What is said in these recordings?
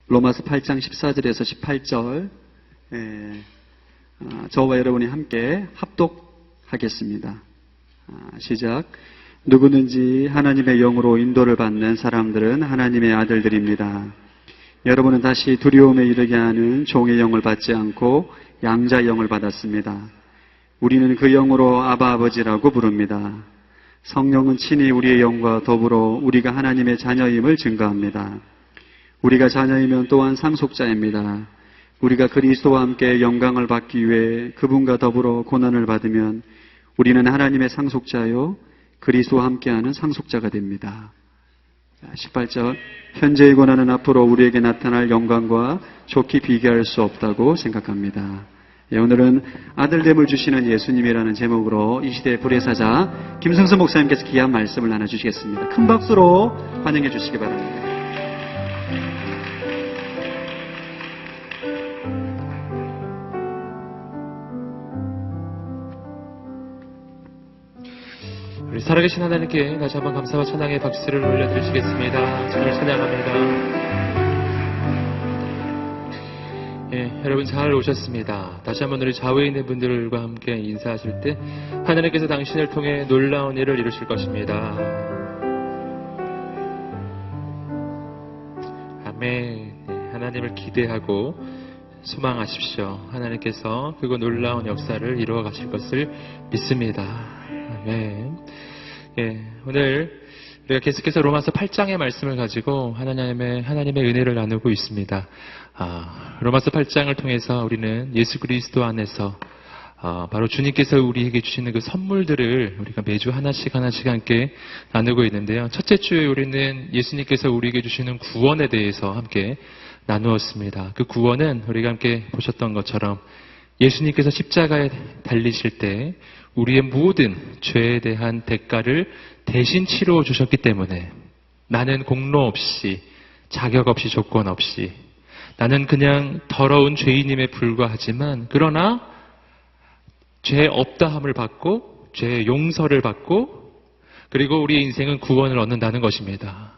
로마서 8장 14절에서 18절 저와 여러분이 함께 합독하겠습니다. 시작. 누구든지 하나님의 영으로 인도를 받는 사람들은 하나님의 아들들입니다. 여러분은 다시 두려움에 이르게 하는 종의 영을 받지 않고 양자의 영을 받았습니다. 우리는 그 영으로 아바 아버지라고 부릅니다. 성령은 친히 우리의 영과 더불어 우리가 하나님의 자녀임을 증거합니다. 우리가 자녀이면 또한 상속자입니다. 우리가 그리스도와 함께 영광을 받기 위해 그분과 더불어 고난을 받으면 우리는 하나님의 상속자요 그리스도와 함께하는 상속자가 됩니다. 18절. 현재의 고난은 앞으로 우리에게 나타날 영광과 좋게 비교할 수 없다고 생각합니다. 오늘은 아들됨을 주시는 예수님이라는 제목으로 이 시대의 불의 사자 김승수 목사님께서 귀한 말씀을 나눠주시겠습니다. 큰 박수로 환영해 주시기 바랍니다. 우리 살아계신 하나님께 다시 한번 감사와 찬양의 박수를 올려드리시겠습니다. 주님을 찬양합니다. 여러분 잘 오셨습니다. 다시 한번 우리 좌우에 있는 분들과 함께 인사하실 때 하나님께서 당신을 통해 놀라운 일을 이루실 것입니다. 아멘. 하나님을 기대하고 소망하십시오. 하나님께서 그거 놀라운 역사를 이루어 가실 것을 믿습니다. 아멘. 오늘 우리가 계속해서 로마서 8장의 말씀을 가지고 하나님의 은혜를 나누고 있습니다. 로마서 8장을 통해서 우리는 예수 그리스도 안에서 바로 주님께서 우리에게 주시는 그 선물들을 우리가 매주 하나씩 함께 나누고 있는데요. 첫째 주에 우리는 예수님께서 우리에게 주시는 구원에 대해서 함께 나누었습니다. 그 구원은 우리가 함께 보셨던 것처럼 예수님께서 십자가에 달리실 때 우리의 모든 죄에 대한 대가를 대신 치러 주셨기 때문에 나는 공로 없이 자격 없이 조건 없이 나는 그냥 더러운 죄인임에 불과하지만 그러나 죄 없다함을 받고 죄의 용서를 받고 그리고 우리의 인생은 구원을 얻는다는 것입니다.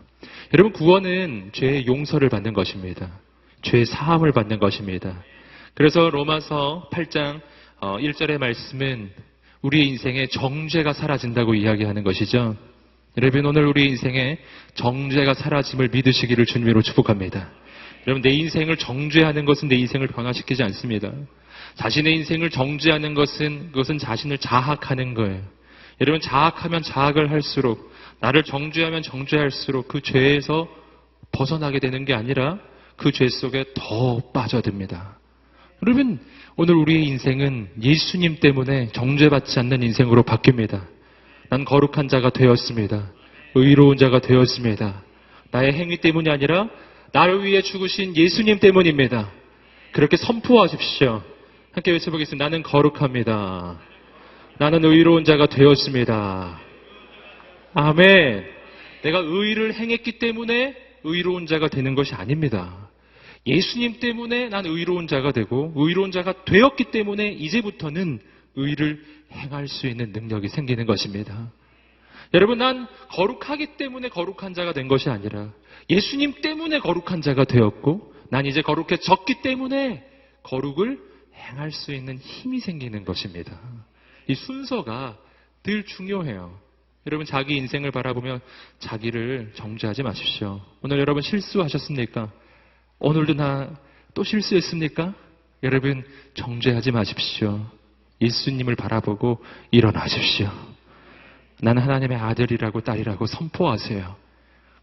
여러분 구원은 죄의 용서를 받는 것입니다. 죄의 사함을 받는 것입니다. 그래서 로마서 8장 1절의 말씀은 우리의 인생에 정죄가 사라진다고 이야기하는 것이죠. 여러분 오늘 우리 인생에 정죄가 사라짐을 믿으시기를 주님으로 축복합니다. 여러분 내 인생을 정죄하는 것은 내 인생을 변화시키지 않습니다. 자신의 인생을 정죄하는 것은 그것은 자신을 자학하는 거예요. 여러분 자학하면 자학을 할수록 나를 정죄하면 정죄할수록 그 죄에서 벗어나게 되는 게 아니라 그 죄 속에 더 빠져듭니다. 여러분 오늘 우리의 인생은 예수님 때문에 정죄받지 않는 인생으로 바뀝니다. 난 거룩한 자가 되었습니다. 의로운 자가 되었습니다. 나의 행위 때문이 아니라 나를 위해 죽으신 예수님 때문입니다. 그렇게 선포하십시오. 함께 외쳐보겠습니다. 나는 거룩합니다. 나는 의로운 자가 되었습니다. 아멘. 내가 의를 행했기 때문에 의로운 자가 되는 것이 아닙니다. 예수님 때문에 난 의로운 자가 되고 의로운 자가 되었기 때문에 이제부터는 의를 행할 수 있는 능력이 생기는 것입니다. 여러분 난 거룩하기 때문에 거룩한 자가 된 것이 아니라 예수님 때문에 거룩한 자가 되었고 난 이제 거룩해졌기 때문에 거룩을 행할 수 있는 힘이 생기는 것입니다. 이 순서가 늘 중요해요. 여러분 자기 인생을 바라보며 자기를 정죄하지 마십시오. 오늘 여러분 실수하셨습니까? 오늘도 나 또 실수했습니까? 여러분 정죄하지 마십시오. 예수님을 바라보고 일어나십시오. 나는 하나님의 아들이라고 딸이라고 선포하세요.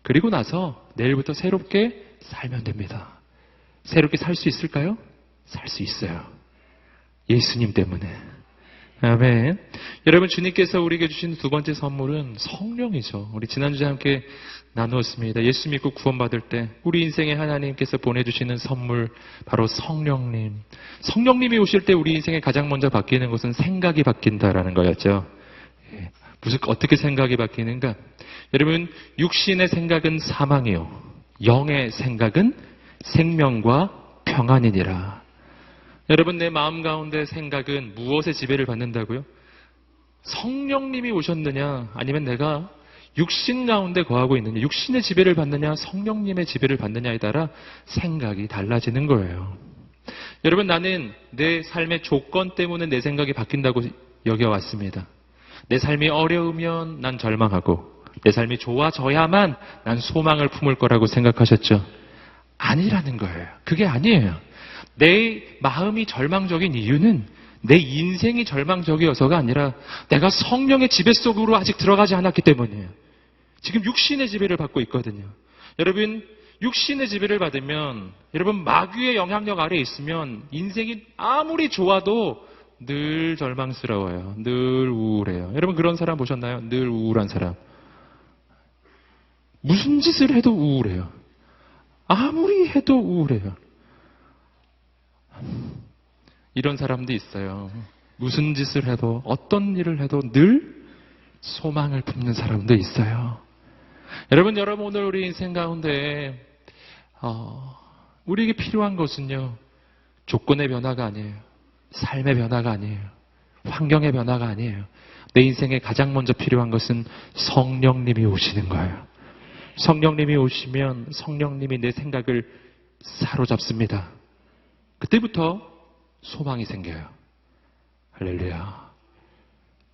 그리고 나서 내일부터 새롭게 살면 됩니다. 새롭게 살 수 있을까요? 살 수 있어요. 예수님 때문에. 아멘. 여러분 주님께서 우리에게 주신 두 번째 선물은 성령이죠. 우리 지난주에 함께 나누었습니다. 예수 믿고 구원받을 때 우리 인생에 하나님께서 보내주시는 선물 바로 성령님. 성령님이 오실 때 우리 인생에 가장 먼저 바뀌는 것은 생각이 바뀐다라는 거였죠. 어떻게 생각이 바뀌는가? 여러분 육신의 생각은 사망이요 영의 생각은 생명과 평안이니라. 여러분 내 마음 가운데 생각은 무엇에 지배를 받는다고요? 성령님이 오셨느냐 아니면 내가 육신 가운데 거하고 있느냐, 육신의 지배를 받느냐, 성령님의 지배를 받느냐에 따라 생각이 달라지는 거예요. 여러분, 나는 내 삶의 조건 때문에 내 생각이 바뀐다고 여겨왔습니다. 내 삶이 어려우면 난 절망하고 내 삶이 좋아져야만 난 소망을 품을 거라고 생각하셨죠? 아니라는 거예요. 그게 아니에요. 내 마음이 절망적인 이유는 내 인생이 절망적이어서가 아니라 내가 성령의 지배 속으로 아직 들어가지 않았기 때문이에요. 지금 육신의 지배를 받고 있거든요. 여러분, 육신의 지배를 받으면, 여러분 마귀의 영향력 아래에 있으면 인생이 아무리 좋아도 늘 절망스러워요. 늘 우울해요. 여러분 그런 사람 보셨나요? 늘 우울한 사람. 무슨 짓을 해도 우울해요. 아무리 해도 우울해요. 이런 사람도 있어요. 무슨 짓을 해도, 어떤 일을 해도 늘 소망을 품는 사람도 있어요. 여러분 오늘 우리 인생 가운데 우리에게 필요한 것은요, 조건의 변화가 아니에요. 삶의 변화가 아니에요. 환경의 변화가 아니에요. 내 인생에 가장 먼저 필요한 것은 성령님이 오시는 거예요. 성령님이 오시면 성령님이 내 생각을 사로잡습니다. 그때부터 소망이 생겨요. 할렐루야.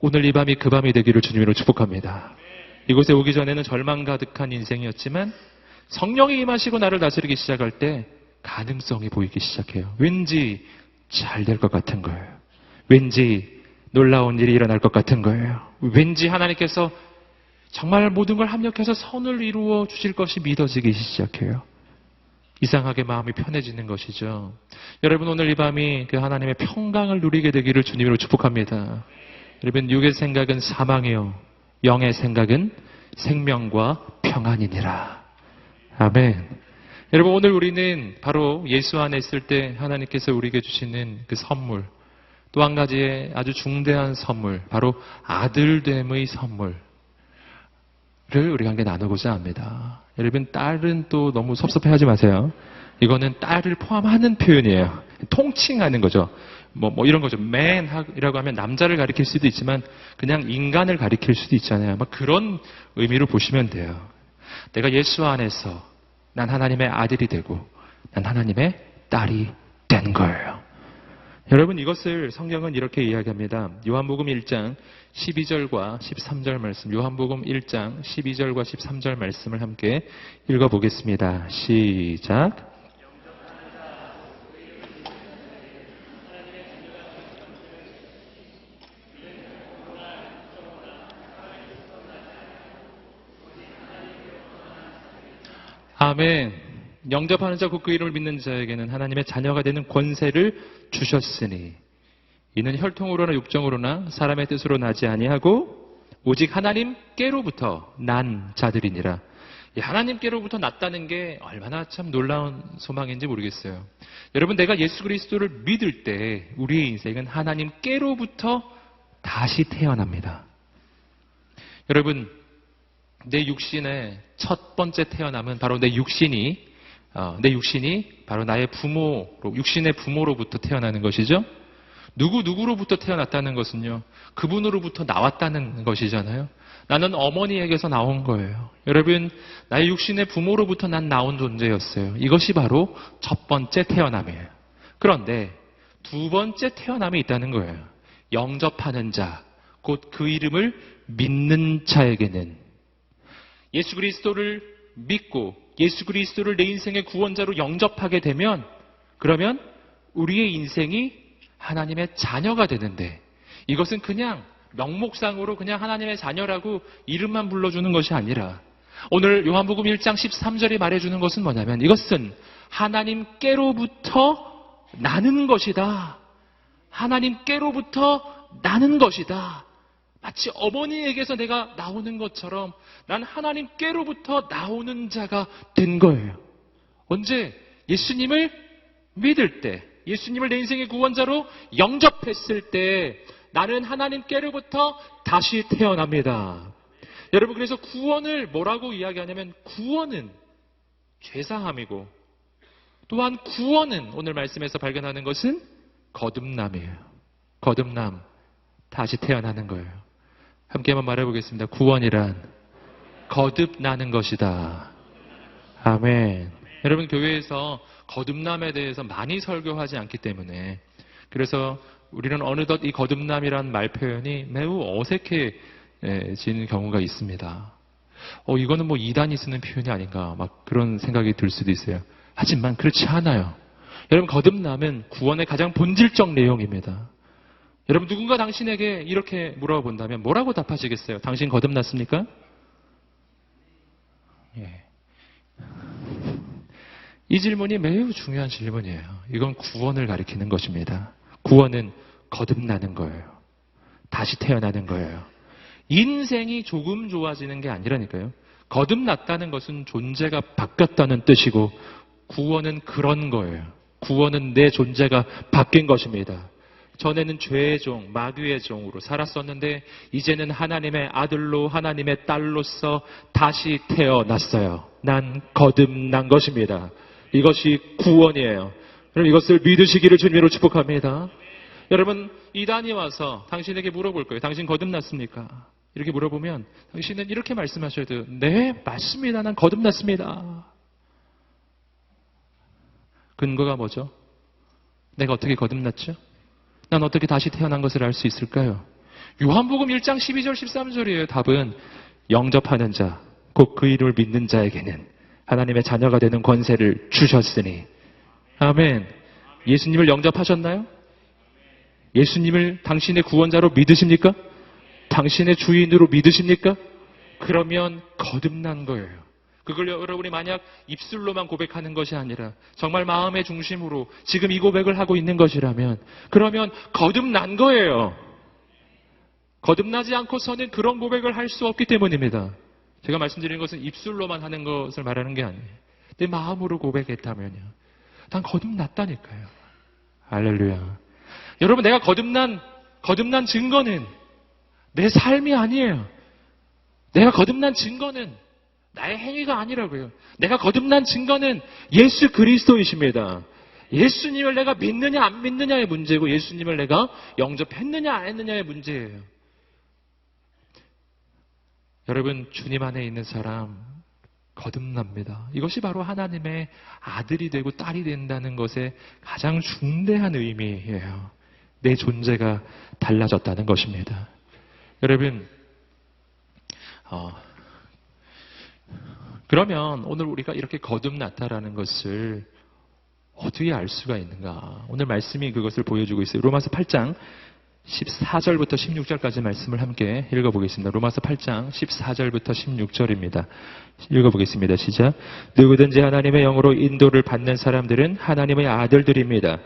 오늘 이 밤이 그 밤이 되기를 주님으로 축복합니다. 이곳에 오기 전에는 절망 가득한 인생이었지만 성령이 임하시고 나를 다스리기 시작할 때 가능성이 보이기 시작해요. 왠지 잘 될 것 같은 거예요. 왠지 놀라운 일이 일어날 것 같은 거예요. 왠지 하나님께서 정말 모든 걸 합력해서 선을 이루어 주실 것이 믿어지기 시작해요. 이상하게 마음이 편해지는 것이죠. 여러분 오늘 이 밤이 그 하나님의 평강을 누리게 되기를 주님으로 축복합니다. 여러분 육의 생각은 사망이요 영의 생각은 생명과 평안이니라. 아멘. 여러분 오늘 우리는 바로 예수 안에 있을 때 하나님께서 우리에게 주시는 그 선물, 또 한 가지의 아주 중대한 선물, 바로 아들됨의 선물을 우리가 함께 나누고자 합니다. 여러분 딸은 또 너무 섭섭해하지 마세요. 이거는 딸을 포함하는 표현이에요. 통칭하는 거죠. 뭐 이런 거죠. man이라고 하면 남자를 가리킬 수도 있지만 그냥 인간을 가리킬 수도 있잖아요. 막 그런 의미로 보시면 돼요. 내가 예수 안에서 난 하나님의 아들이 되고 난 하나님의 딸이 된 거예요. 여러분 이것을 성경은 이렇게 이야기합니다. 요한복음 1장 12절과 13절 말씀, 요한복음 1장 12절과 13절 말씀을 함께 읽어보겠습니다. 시작. 아멘. 영접하는 자 곧 그 이름을 믿는 자에게는 하나님의 자녀가 되는 권세를 주셨으니 이는 혈통으로나 육정으로나 사람의 뜻으로 나지 아니하고 오직 하나님께로부터 난 자들이니라. 이 하나님께로부터 났다는 게 얼마나 참 놀라운 소망인지 모르겠어요. 여러분 내가 예수 그리스도를 믿을 때 우리의 인생은 하나님께로부터 다시 태어납니다. 여러분 내 육신의 첫 번째 태어남은 바로 내 육신이 바로 나의 부모로, 육신의 부모로부터 태어나는 것이죠. 누구로부터 태어났다는 것은요, 그분으로부터 나왔다는 것이잖아요. 나는 어머니에게서 나온 거예요. 여러분, 나의 육신의 부모로부터 난 나온 존재였어요. 이것이 바로 첫 번째 태어남이에요. 그런데 두 번째 태어남이 있다는 거예요. 영접하는 자, 곧 그 이름을 믿는 자에게는 예수 그리스도를 믿고 예수 그리스도를 내 인생의 구원자로 영접하게 되면 그러면 우리의 인생이 하나님의 자녀가 되는데 이것은 그냥 명목상으로 그냥 하나님의 자녀라고 이름만 불러주는 것이 아니라 오늘 요한복음 1장 13절이 말해주는 것은 뭐냐면 이것은 하나님께로부터 나는 것이다. 하나님께로부터 나는 것이다. 마치 어머니에게서 내가 나오는 것처럼 난 하나님께로부터 나오는 자가 된 거예요. 언제? 예수님을 믿을 때, 예수님을 내 인생의 구원자로 영접했을 때 나는 하나님께로부터 다시 태어납니다. 여러분 그래서 구원을 뭐라고 이야기하냐면 구원은 죄사함이고 또한 구원은 오늘 말씀에서 발견하는 것은 거듭남이에요. 거듭남, 다시 태어나는 거예요. 함께 한번 말해보겠습니다. 구원이란 거듭나는 것이다. 아멘. 여러분, 교회에서 거듭남에 대해서 많이 설교하지 않기 때문에, 그래서 우리는 어느덧 이 거듭남이란 말 표현이 매우 어색해지는 경우가 있습니다. 이거는 뭐 이단이 쓰는 표현이 아닌가, 막 그런 생각이 들 수도 있어요. 하지만 그렇지 않아요. 여러분, 거듭남은 구원의 가장 본질적 내용입니다. 여러분, 누군가 당신에게 이렇게 물어본다면 뭐라고 답하시겠어요? 당신 거듭났습니까? 예. 이 질문이 매우 중요한 질문이에요. 이건 구원을 가리키는 것입니다. 구원은 거듭나는 거예요. 다시 태어나는 거예요. 인생이 조금 좋아지는 게 아니라니까요. 거듭났다는 것은 존재가 바뀌었다는 뜻이고, 구원은 그런 거예요. 구원은 내 존재가 바뀐 것입니다. 전에는 죄의 종, 마귀의 종으로 살았었는데 이제는 하나님의 아들로, 하나님의 딸로서 다시 태어났어요. 난 거듭난 것입니다. 이것이 구원이에요. 그럼 이것을 믿으시기를 주님으로 축복합니다. 여러분, 이단이 와서 당신에게 물어볼 거예요. 당신 거듭났습니까? 이렇게 물어보면 당신은 이렇게 말씀하셔야 돼요. 네, 맞습니다. 난 거듭났습니다. 근거가 뭐죠? 내가 어떻게 거듭났죠? 난 어떻게 다시 태어난 것을 알 수 있을까요? 요한복음 1장 12절 13절이에요. 답은 영접하는 자, 곧 그 이름을 믿는 자에게는 하나님의 자녀가 되는 권세를 주셨으니. 아멘. 예수님을 영접하셨나요? 예수님을 당신의 구원자로 믿으십니까? 당신의 주인으로 믿으십니까? 그러면 거듭난 거예요. 그걸 여러분이 만약 입술로만 고백하는 것이 아니라 정말 마음의 중심으로 지금 이 고백을 하고 있는 것이라면, 그러면 거듭난 거예요. 거듭나지 않고서는 그런 고백을 할 수 없기 때문입니다. 제가 말씀드리는 것은 입술로만 하는 것을 말하는 게 아니에요. 내 마음으로 고백했다면요, 난 거듭났다니까요. 할렐루야. 여러분, 내가 거듭난 증거는 내 삶이 아니에요. 내가 거듭난 증거는 나의 행위가 아니라고요. 내가 거듭난 증거는 예수 그리스도이십니다. 예수님을 내가 믿느냐 안 믿느냐의 문제고, 예수님을 내가 영접했느냐 안 했느냐의 문제예요. 여러분, 주님 안에 있는 사람 거듭납니다. 이것이 바로 하나님의 아들이 되고 딸이 된다는 것의 가장 중대한 의미예요. 내 존재가 달라졌다는 것입니다. 여러분, 그러면 오늘 우리가 이렇게 거듭났다라는 것을 어떻게 알 수가 있는가? 오늘 말씀이 그것을 보여주고 있어요. 로마서 8장 14절부터 16절까지 말씀을 함께 읽어보겠습니다. 로마서 8장 14절부터 16절입니다. 읽어보겠습니다. 시작. 누구든지 하나님의 영으로 인도를 받는 사람들은 하나님의 아들들입니다.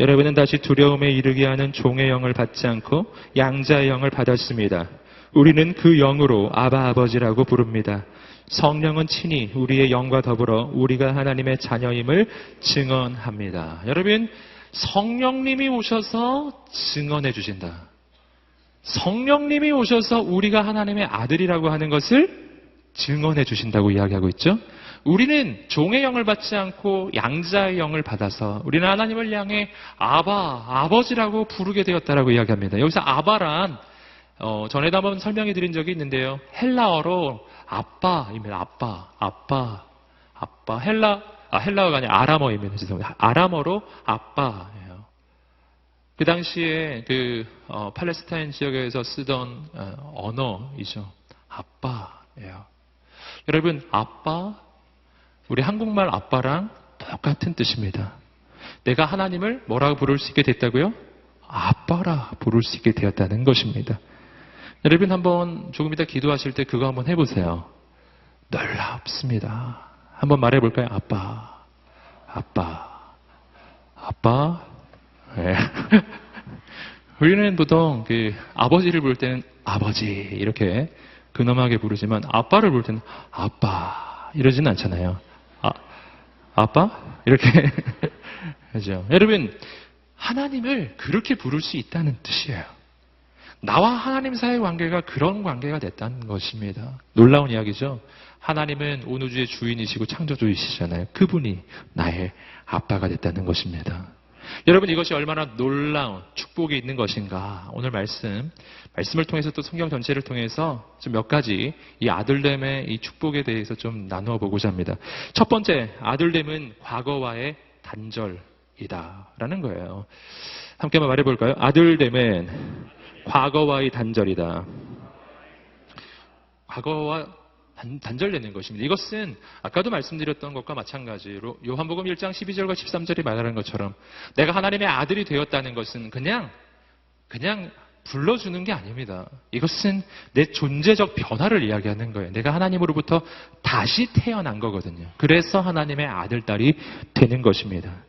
여러분은 다시 두려움에 이르게 하는 종의 영을 받지 않고 양자의 영을 받았습니다. 우리는 그 영으로 아바 아버지라고 부릅니다. 성령은 친히 우리의 영과 더불어 우리가 하나님의 자녀임을 증언합니다. 여러분, 성령님이 오셔서 증언해 주신다. 성령님이 오셔서 우리가 하나님의 아들이라고 하는 것을 증언해 주신다고 이야기하고 있죠. 우리는 종의 영을 받지 않고 양자의 영을 받아서 우리는 하나님을 향해 아바, 아버지라고 부르게 되었다라고 이야기합니다. 여기서 아바란 전에도 한번 설명해 드린 적이 있는데요. 헬라어로 아빠입니다. 아빠. 헬라어가 아니라 아람어입니다. 죄송합니다. 아람어로 아빠예요. 그 당시에 팔레스타인 지역에서 쓰던 언어이죠. 아빠예요. 여러분, 아빠, 우리 한국말 아빠랑 똑같은 뜻입니다. 내가 하나님을 뭐라고 부를 수 있게 됐다고요? 아빠라 부를 수 있게 되었다는 것입니다. 여러분, 한번 조금 이따 기도하실 때 그거 한번 해보세요. 놀랍습니다. 한번 말해볼까요? 아빠. 네. 우리는 보통 아버지를 부를 때는 아버지 이렇게 근엄하게 부르지만, 아빠를 부를 때는 아빠 이러지는 않잖아요. 아빠? 이렇게 하죠. 여러분, 하나님을 그렇게 부를 수 있다는 뜻이에요. 나와 하나님 사이의 관계가 그런 관계가 됐다는 것입니다. 놀라운 이야기죠. 하나님은 온 우주의 주인이시고 창조주이시잖아요. 그분이 나의 아빠가 됐다는 것입니다. 여러분, 이것이 얼마나 놀라운 축복이 있는 것인가. 오늘 말씀을 통해서 또 성경 전체를 통해서 좀 몇 가지 이 아들됨의 이 축복에 대해서 좀 나누어 보고자 합니다. 첫 번째, 아들됨은 과거와의 단절이다라는 거예요. 함께 한번 말해볼까요? 아들됨은 과거와의 단절이다. 과거와 단절되는 것입니다. 이것은 아까도 말씀드렸던 것과 마찬가지로 요한복음 1장 12절과 13절이 말하는 것처럼 내가 하나님의 아들이 되었다는 것은 그냥 불러주는 게 아닙니다. 이것은 내 존재적 변화를 이야기하는 거예요. 내가 하나님으로부터 다시 태어난 거거든요. 그래서 하나님의 아들, 딸이 되는 것입니다.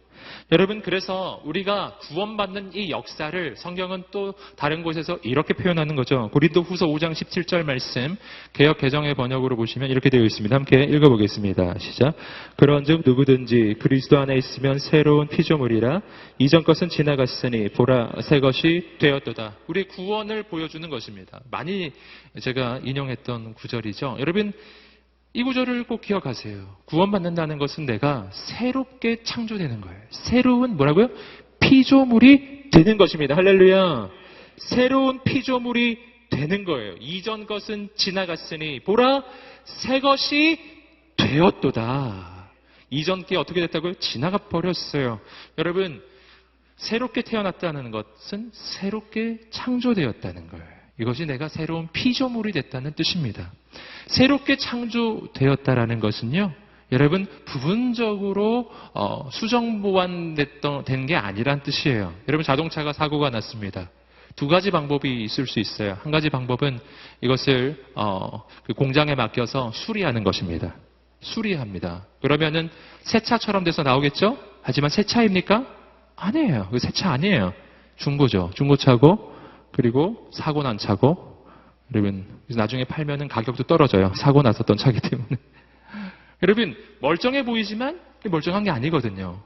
여러분, 그래서 우리가 구원받는 이 역사를 성경은 또 다른 곳에서 이렇게 표현하는 거죠. 고린도후서 5장 17절 말씀, 개역 개정의 번역으로 보시면 이렇게 되어 있습니다. 함께 읽어보겠습니다. 시작. 그런즉 누구든지 그리스도 안에 있으면 새로운 피조물이라 이전 것은 지나갔으니 보라 새 것이 되었도다. 우리의 구원을 보여주는 것입니다. 많이 제가 인용했던 구절이죠. 여러분, 이 구절을 꼭 기억하세요. 구원받는다는 것은 내가 새롭게 창조되는 거예요. 새로운 뭐라고요? 피조물이 되는 것입니다. 할렐루야. 새로운 피조물이 되는 거예요. 이전 것은 지나갔으니 보라 새 것이 되었도다. 이전 게 어떻게 됐다고요? 지나가 버렸어요. 여러분, 새롭게 태어났다는 것은 새롭게 창조되었다는 거예요. 이것이 내가 새로운 피조물이 됐다는 뜻입니다. 새롭게 창조되었다라는 것은요, 여러분 부분적으로 수정보완된 게 아니란 뜻이에요. 여러분, 자동차가 사고가 났습니다. 두 가지 방법이 있을 수 있어요. 한 가지 방법은 이것을 그 공장에 맡겨서 수리하는 것입니다. 수리합니다. 그러면은 새 차처럼 돼서 나오겠죠? 하지만 새 차입니까? 아니에요. 새 차 아니에요. 중고죠. 중고차고, 그리고 사고 난 차고, 여러분, 나중에 팔면은 가격도 떨어져요. 사고 났었던 차기 때문에. 여러분, 멀쩡해 보이지만 멀쩡한 게 아니거든요.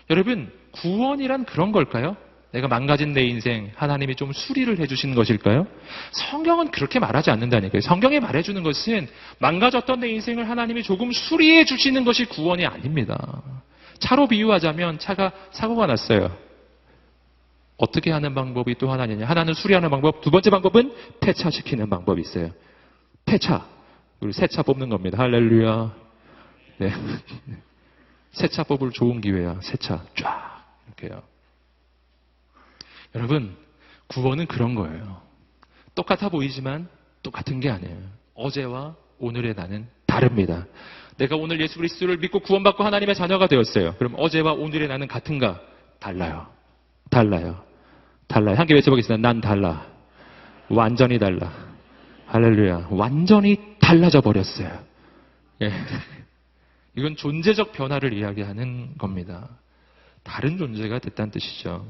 여러분, 구원이란 그런 걸까요? 내가 망가진 내 인생 하나님이 좀 수리를 해주시는 것일까요? 성경은 그렇게 말하지 않는다니까요. 성경이 말해주는 것은 망가졌던 내 인생을 하나님이 조금 수리해 주시는 것이 구원이 아닙니다. 차로 비유하자면 차가 사고가 났어요. 어떻게 하는 방법이 또 하나냐? 하나는 수리하는 방법, 두 번째 방법은 폐차시키는 방법이 있어요. 폐차. 우리 새차 뽑는 겁니다. 할렐루야. 네. 새차 뽑을 좋은 기회야. 새차. 쫙. 이렇게요. 여러분, 구원은 그런 거예요. 똑같아 보이지만 똑같은 게 아니에요. 어제와 오늘의 나는 다릅니다. 내가 오늘 예수 그리스도를 믿고 구원받고 하나님의 자녀가 되었어요. 그럼 어제와 오늘의 나는 같은가? 달라요. 달라요. 달라요. 함께 외쳐보겠습니다. 난 달라. 완전히 달라. 할렐루야. 완전히 달라져 버렸어요. 예. 이건 존재적 변화를 이야기하는 겁니다. 다른 존재가 됐다는 뜻이죠.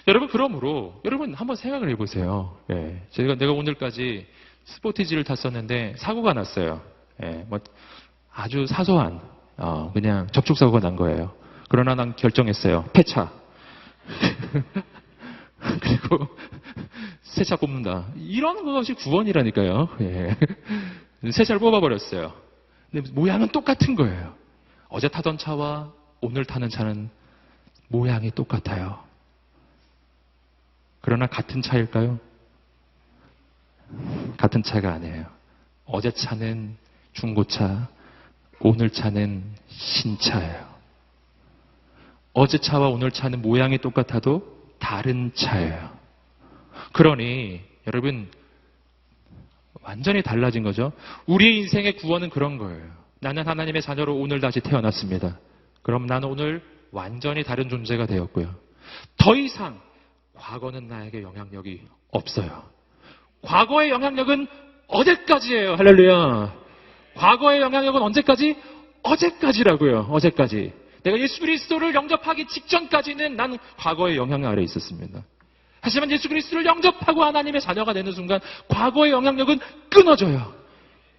여러분, 그러므로 여러분 한번 생각을 해보세요. 예. 내가 오늘까지 스포티지를 탔었는데 사고가 났어요. 예. 뭐 아주 사소한 그냥 접촉사고가 난 거예요. 그러나 난 결정했어요. 폐차. 그리고 새 차 뽑는다. 이런 것이 구원이라니까요. 예. 새 차를 뽑아버렸어요. 근데 모양은 똑같은 거예요. 어제 타던 차와 오늘 타는 차는 모양이 똑같아요. 그러나 같은 차일까요? 같은 차가 아니에요. 어제 차는 중고차, 오늘 차는 신차예요. 어제 차와 오늘 차는 모양이 똑같아도 다른 차예요. 그러니 여러분, 완전히 달라진 거죠. 우리의 인생의 구원은 그런 거예요. 나는 하나님의 자녀로 오늘 다시 태어났습니다. 그럼 나는 오늘 완전히 다른 존재가 되었고요. 더 이상 과거는 나에게 영향력이 없어요. 과거의 영향력은 어제까지예요. 할렐루야. 과거의 영향력은 언제까지? 어제까지라고요. 어제까지. 내가 예수 그리스도를 영접하기 직전까지는 난 과거의 영향 아래에 있었습니다. 하지만 예수 그리스도를 영접하고 하나님의 자녀가 되는 순간 과거의 영향력은 끊어져요.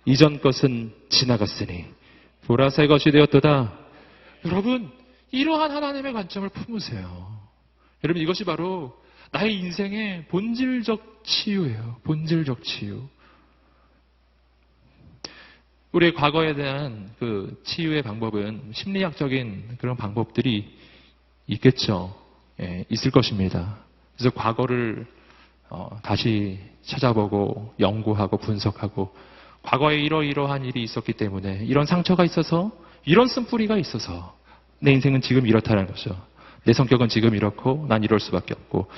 이전 것은 지나갔으니 보라 새 것이 되었도다. 여러분, 이러한 하나님의 관점을 품으세요. 여러분, 이것이 바로 나의 인생의 본질적 치유예요. 본질적 치유. 우리의 과거에 대한 그 치유의 방법은 심리학적인 그런 방법들이 있겠죠. 있을 것입니다. 그래서 과거를 다시 찾아보고 연구하고 분석하고 과거에 이러이러한 일이 있었기 때문에 이런 상처가 있어서 이런 쓴뿌리가 있어서 내 인생은 지금 이렇다는 거죠. 내 성격은 지금 이렇고 난 이럴 수밖에 없고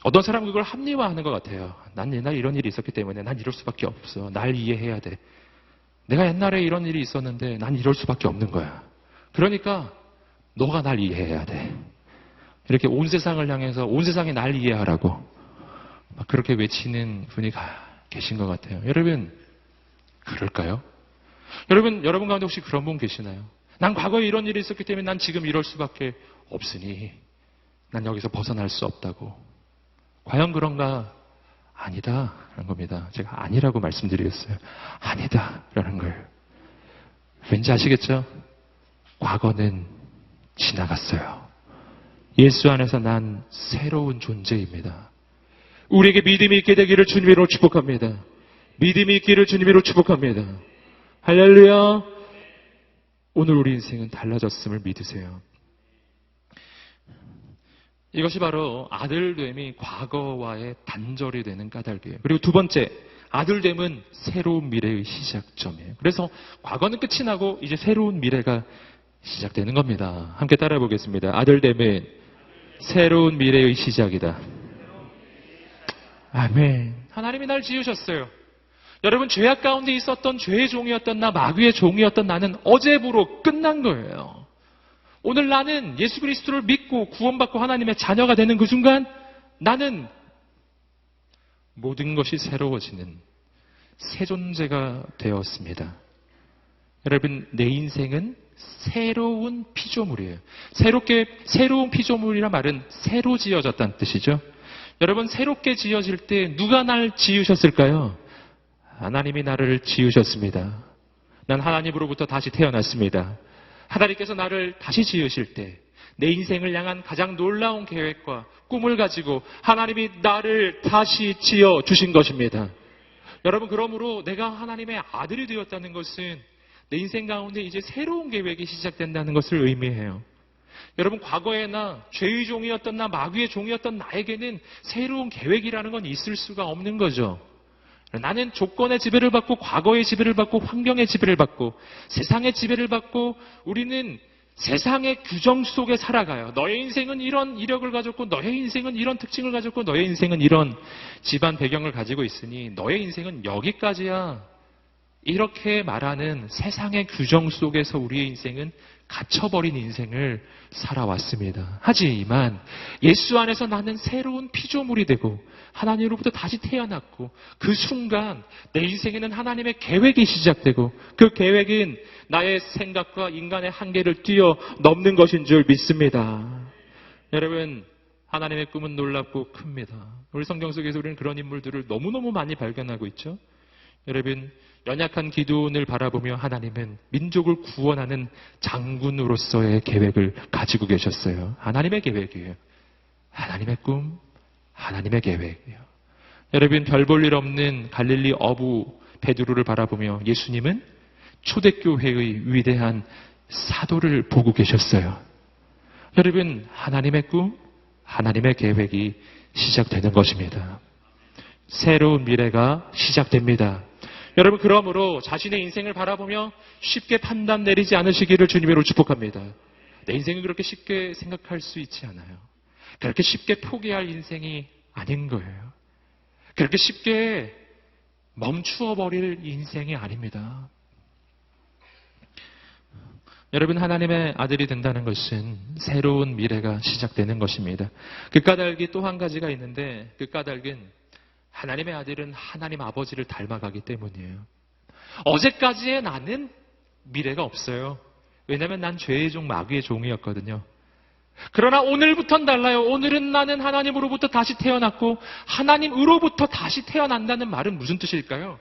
어떤 사람은 그걸 합리화하는 것 같아요. 난 옛날에 이런 일이 있었기 때문에 난 이럴 수밖에 없어. 날 이해해야 돼. 내가 옛날에 이런 일이 있었는데 난 이럴 수밖에 없는 거야. 그러니까 너가 날 이해해야 돼. 이렇게 온 세상을 향해서 온 세상이 날 이해하라고 막 그렇게 외치는 분이 계신 것 같아요. 여러분 그럴까요? 여러분 가운데 혹시 그런 분 계시나요? 난 과거에 이런 일이 있었기 때문에 난 지금 이럴 수밖에 없으니 난 여기서 벗어날 수 없다고. 과연 그런가? 아니다 라는 겁니다. 제가 아니라고 말씀드리겠어요. 아니다 라는 걸. 왠지 아시겠죠? 과거는 지나갔어요. 예수 안에서 난 새로운 존재입니다. 우리에게 믿음이 있게 되기를 주님으로 축복합니다. 믿음이 있기를 주님으로 축복합니다. 할렐루야. 오늘 우리 인생은 달라졌음을 믿으세요. 이것이 바로 아들됨이 과거와의 단절이 되는 까닭이에요. 그리고 두 번째, 아들됨은 새로운 미래의 시작점이에요. 그래서 과거는 끝이 나고 이제 새로운 미래가 시작되는 겁니다. 함께 따라해 보겠습니다. 아들됨은 새로운 미래의 시작이다. 아멘. 하나님이 날 지으셨어요. 여러분, 죄악 가운데 있었던 죄의 종이었던 나, 마귀의 종이었던 나는 어제부로 끝난 거예요. 오늘 나는 예수 그리스도를 믿고 구원받고 하나님의 자녀가 되는 그 순간 나는 모든 것이 새로워지는 새 존재가 되었습니다. 여러분, 내 인생은 새로운 피조물이에요. 새로운 피조물이란 말은 새로 지어졌다는 뜻이죠. 여러분, 새롭게 지어질 때 누가 날 지으셨을까요? 하나님이 나를 지으셨습니다. 난 하나님으로부터 다시 태어났습니다. 하나님께서 나를 다시 지으실 때 내 인생을 향한 가장 놀라운 계획과 꿈을 가지고 하나님이 나를 다시 지어 주신 것입니다. 여러분, 그러므로 내가 하나님의 아들이 되었다는 것은 내 인생 가운데 이제 새로운 계획이 시작된다는 것을 의미해요. 여러분, 과거에 나 죄의 종이었던 나, 마귀의 종이었던 나에게는 새로운 계획이라는 건 있을 수가 없는 거죠. 나는 조건의 지배를 받고 과거의 지배를 받고 환경의 지배를 받고 세상의 지배를 받고 우리는 세상의 규정 속에 살아가요. 너의 인생은 이런 이력을 가졌고 너의 인생은 이런 특징을 가졌고 너의 인생은 이런 집안 배경을 가지고 있으니 너의 인생은 여기까지야. 이렇게 말하는 세상의 규정 속에서 우리의 인생은 갇혀버린 인생을 살아왔습니다. 하지만 예수 안에서 나는 새로운 피조물이 되고 하나님으로부터 다시 태어났고 그 순간 내 인생에는 하나님의 계획이 시작되고 그 계획은 나의 생각과 인간의 한계를 뛰어넘는 것인 줄 믿습니다. 여러분, 하나님의 꿈은 놀랍고 큽니다. 우리 성경 속에서 우리는 그런 인물들을 너무너무 많이 발견하고 있죠. 여러분, 연약한 기도원을 바라보며 하나님은 민족을 구원하는 장군으로서의 계획을 가지고 계셨어요. 하나님의 계획이에요. 하나님의 꿈, 하나님의 계획이에요. 여러분, 별 볼 일 없는 갈릴리 어부 베드로를 바라보며 예수님은 초대교회의 위대한 사도를 보고 계셨어요. 여러분, 하나님의 꿈, 하나님의 계획이 시작되는 것입니다. 새로운 미래가 시작됩니다. 여러분, 그러므로 자신의 인생을 바라보며 쉽게 판단 내리지 않으시기를 주님으로 축복합니다. 내 인생은 그렇게 쉽게 생각할 수 있지 않아요. 그렇게 쉽게 포기할 인생이 아닌 거예요. 그렇게 쉽게 멈추어 버릴 인생이 아닙니다. 여러분, 하나님의 아들이 된다는 것은 새로운 미래가 시작되는 것입니다. 그 까닭이 또 한 가지가 있는데 그 까닭은 하나님의 아들은 하나님 아버지를 닮아가기 때문이에요. 어제까지의 나는 미래가 없어요. 왜냐하면 난 죄의 종, 마귀의 종이었거든요. 그러나 오늘부터는 달라요. 오늘은 나는 하나님으로부터 다시 태어났고 하나님으로부터 다시 태어난다는 말은 무슨 뜻일까요?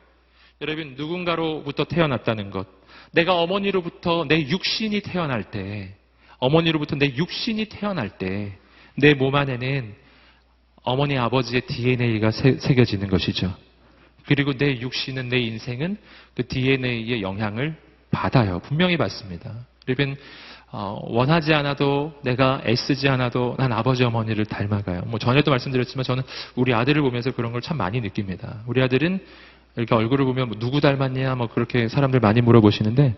여러분, 누군가로부터 태어났다는 것. 내가 어머니로부터 내 육신이 태어날 때, 어머니로부터 내 육신이 태어날 때 내 몸 안에는 어머니 아버지의 DNA가 새겨지는 것이죠. 그리고 내 육신은, 내 인생은 그 DNA의 영향을 받아요. 분명히 받습니다. 여러분, 원하지 않아도 내가 애쓰지 않아도 난 아버지 어머니를 닮아가요. 뭐 전에도 말씀드렸지만 저는 우리 아들을 보면서 그런 걸 참 많이 느낍니다. 우리 아들은 이렇게 얼굴을 보면 뭐 누구 닮았냐 뭐 그렇게 사람들 많이 물어보시는데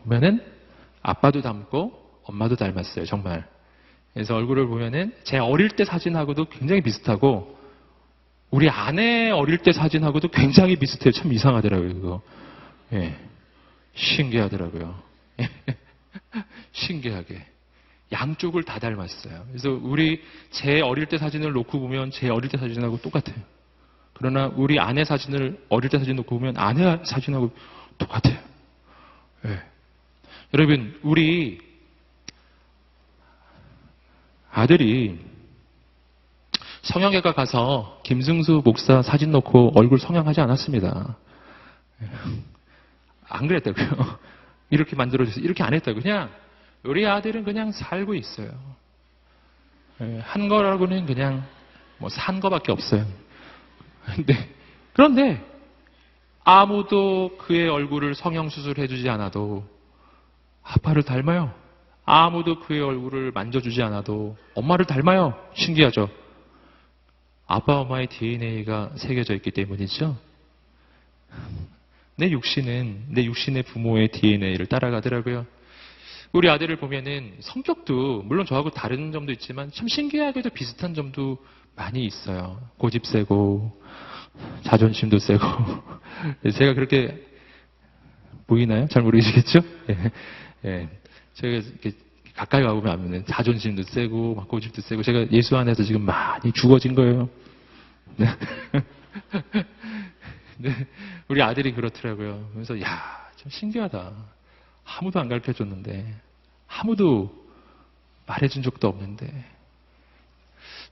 보면은 아빠도 닮고 엄마도 닮았어요. 정말. 그래서 얼굴을 보면은 제 어릴 때 사진하고도 굉장히 비슷하고 우리 아내 어릴 때 사진하고도 굉장히 비슷해요. 참 이상하더라고요. 그거. 신기하더라고요. 신기하게. 양쪽을 다 닮았어요. 그래서 제 어릴 때 사진을 놓고 보면 제 어릴 때 사진하고 똑같아요. 그러나 우리 아내 사진을 어릴 때 사진 놓고 보면 아내 사진하고 똑같아요. 여러분, 우리 아들이 성형외과 가서 김승수 목사 사진 놓고 얼굴 성형하지 않았습니다. 안 그랬다고요. 이렇게 만들어주세요. 이렇게 안 했다고. 그냥 우리 아들은 그냥 살고 있어요. 한 거라고는 그냥 뭐 산 거밖에 없어요. 그런데 아무도 그의 얼굴을 성형수술 해주지 않아도 아빠를 닮아요. 아무도 그의 얼굴을 만져주지 않아도 엄마를 닮아요. 신기하죠? 아빠 엄마의 DNA가 새겨져 있기 때문이죠. 내 육신의 부모의 DNA를 따라가더라고요. 우리 아들을 보면은 성격도 물론 저하고 다른 점도 있지만 참 신기하게도 비슷한 점도 많이 있어요. 고집 세고 자존심도 세고 제가 그렇게 보이나요? 잘 모르시겠죠? 제가 이렇게 가까이 가보면 아면 자존심도 세고 막 고집도 세고 제가 예수 안에서 지금 많이 죽어진 거예요. 우리 아들이 그렇더라고요. 그래서 참 신기하다. 아무도 안 가르쳐줬는데 아무도 말해준 적도 없는데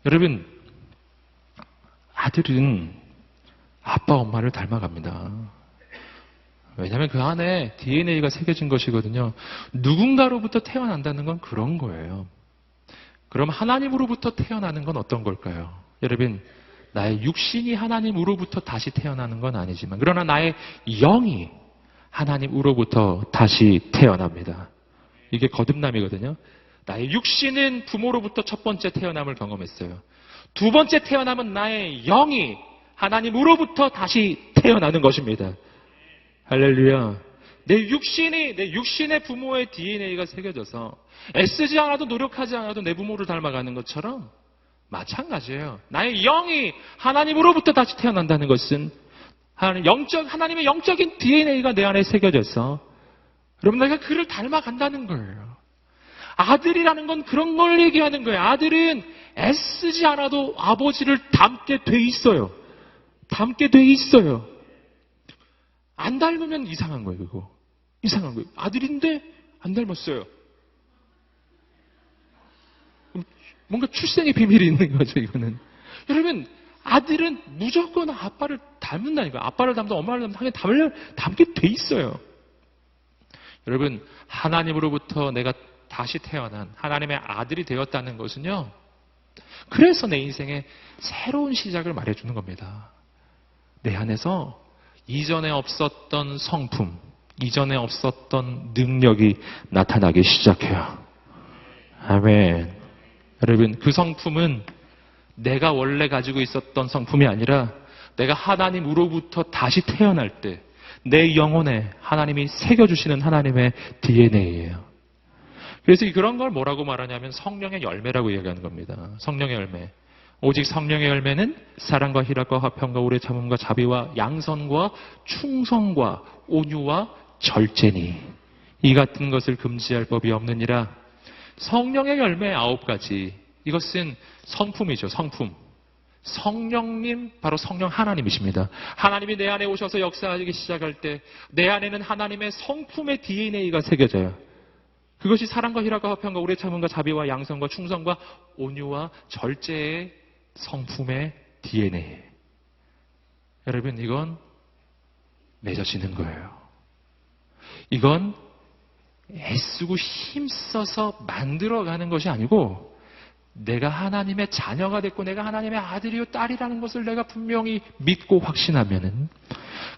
여러분 아들은 아빠 엄마를 닮아갑니다. 왜냐하면 그 안에 DNA가 새겨진 것이거든요. 누군가로부터 태어난다는 건 그런 거예요. 그럼 하나님으로부터 태어나는 건 어떤 걸까요? 여러분 나의 육신이 하나님으로부터 다시 태어나는 건 아니지만 그러나 나의 영이 하나님으로부터 다시 태어납니다. 이게 거듭남이거든요. 나의 육신은 부모로부터 첫 번째 태어남을 경험했어요. 두 번째 태어남은 나의 영이 하나님으로부터 다시 태어나는 것입니다. 할렐루야. 내 육신의 부모의 DNA가 새겨져서 애쓰지 않아도 노력하지 않아도 내 부모를 닮아가는 것처럼 마찬가지예요. 나의 영이 하나님으로부터 다시 태어난다는 것은 하나님의 영적인 DNA가 내 안에 새겨져서 여러분 내가 그를 닮아간다는 거예요. 아들이라는 건 그런 걸 얘기하는 거예요. 아들은 애쓰지 않아도 아버지를 닮게 돼 있어요. 닮게 돼 있어요. 안 닮으면 이상한 거예요, 그거. 이상한 거예요. 아들인데 안 닮았어요. 뭔가 출생의 비밀이 있는 거죠, 이거는. 여러분, 아들은 무조건 아빠를 닮는다니까요. 아빠를 닮든 엄마를 닮든 당연히 닮게 돼 있어요. 여러분, 하나님으로부터 내가 다시 태어난 하나님의 아들이 되었다는 것은요. 그래서 내 인생에 새로운 시작을 말해주는 겁니다. 내 안에서 이전에 없었던 성품, 이전에 없었던 능력이 나타나기 시작해요. 아멘. 여러분, 그 성품은 내가 원래 가지고 있었던 성품이 아니라 내가 하나님으로부터 다시 태어날 때 내 영혼에 하나님이 새겨주시는 하나님의 DNA예요. 그래서 그런 걸 뭐라고 말하냐면 성령의 열매라고 이야기하는 겁니다. 성령의 열매. 오직 성령의 열매는 사랑과 희락과 화평과 오래 참음과 자비와 양선과 충성과 온유와 절제니 이 같은 것을 금지할 법이 없느니라. 성령의 열매 9가지. 이것은 성품이죠. 성품. 성령님, 바로 성령 하나님이십니다. 하나님이 내 안에 오셔서 역사하기 시작할 때 내 안에는 하나님의 성품의 DNA가 새겨져요. 그것이 사랑과 희락과 화평과 오래 참음과 자비와 양선과 충성과 온유와 절제의 성품의 DNA. 여러분, 이건 맺어지는 거예요. 이건 애쓰고 힘써서 만들어가는 것이 아니고 내가 하나님의 자녀가 됐고 내가 하나님의 아들이요 딸이라는 것을 내가 분명히 믿고 확신하면은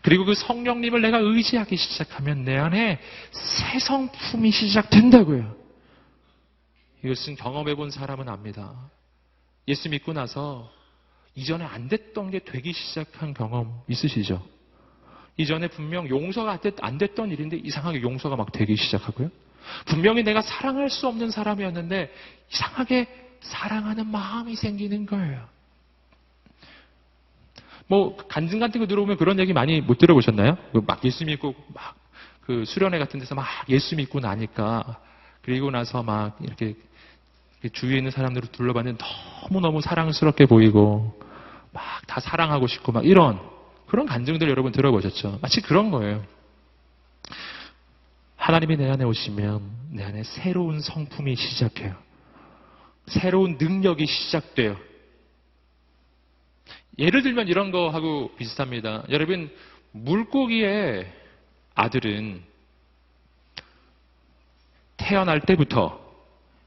그리고 그 성령님을 내가 의지하기 시작하면 내 안에 새 성품이 시작된다고요. 이것은 경험해 본 사람은 압니다. 예수 믿고 나서 이전에 안 됐던 게 되기 시작한 경험 있으시죠? 이전에 분명 용서가 안 됐던 일인데 이상하게 용서가 막 되기 시작하고요. 분명히 내가 사랑할 수 없는 사람이었는데 이상하게 사랑하는 마음이 생기는 거예요. 뭐 간증 같은 거 들어오면 그런 얘기 많이 못 들어보셨나요? 막 예수 믿고 막 그 수련회 같은 데서 막 예수 믿고 나니까 그리고 나서 막 이렇게 주위에 있는 사람들을 둘러봤는데 너무너무 사랑스럽게 보이고 막 다 사랑하고 싶고 막 이런 그런 간증들 여러분 들어보셨죠? 마치 그런 거예요. 하나님이 내 안에 오시면 내 안에 새로운 성품이 시작해요. 새로운 능력이 시작돼요. 예를 들면 이런 거 하고 비슷합니다. 여러분, 물고기의 아들은 태어날 때부터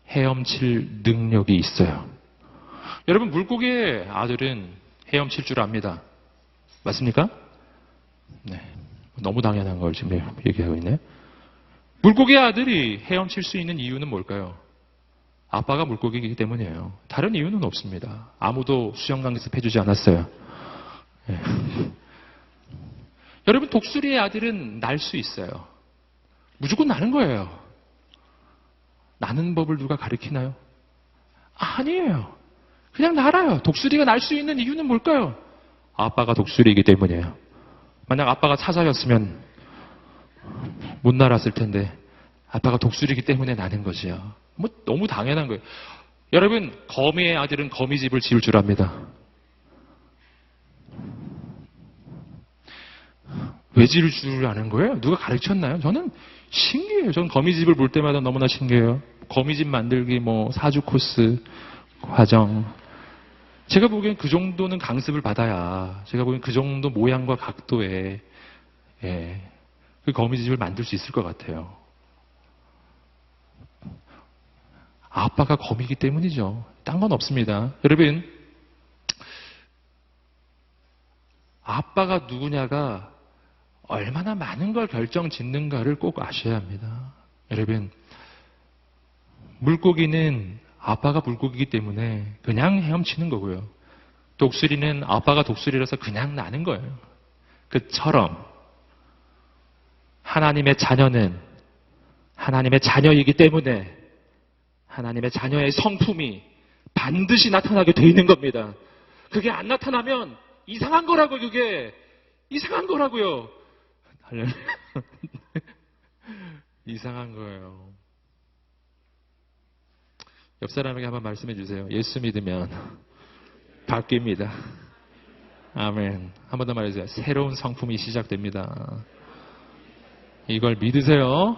헤엄칠 능력이 있어요. 여러분, 물고기의 아들은 헤엄칠 줄 압니다. 맞습니까? 네. 너무 당연한 걸 지금 얘기하고 있네. 물고기의 아들이 헤엄칠 수 있는 이유는 뭘까요? 아빠가 물고기이기 때문이에요. 다른 이유는 없습니다. 아무도 수영 강습해주지 않았어요. 네. 여러분, 독수리의 아들은 날 수 있어요. 무조건 나는 거예요. 나는 법을 누가 가르치나요? 아니에요. 그냥 날아요. 독수리가 날 수 있는 이유는 뭘까요? 아빠가 독수리이기 때문이에요. 만약 아빠가 사자였으면 못 날았을 텐데 아빠가 독수리이기 때문에 나는 거지요. 뭐 너무 당연한 거예요. 여러분, 거미의 아들은 거미집을 지을 줄 압니다. 왜 지을 줄 아는 거예요? 누가 가르쳤나요? 저는 신기해요. 저는 거미집을 볼 때마다 너무나 신기해요. 거미집 만들기 뭐 4주 코스 과정. 제가 보기엔 그 정도는 강습을 받아야 제가 보기엔 그 정도 모양과 각도에 그 거미집을 만들 수 있을 것 같아요. 아빠가 거미이기 때문이죠. 딴 건 없습니다. 여러분, 아빠가 누구냐가 얼마나 많은 걸 결정짓는가를 꼭 아셔야 합니다. 여러분, 물고기는 아빠가 물고기이기 때문에 그냥 헤엄치는 거고요. 독수리는 아빠가 독수리라서 그냥 나는 거예요. 그처럼 하나님의 자녀는 하나님의 자녀이기 때문에 하나님의 자녀의 성품이 반드시 나타나게 돼 있는 겁니다. 그게 안 나타나면 이상한 거라고, 그게 이상한 거라고요. 이상한 거예요. 옆 사람에게 한번 말씀해 주세요. 예수 믿으면 바뀝니다. 아멘. 한 번 더 말해주세요. 새로운 성품이 시작됩니다. 이걸 믿으세요.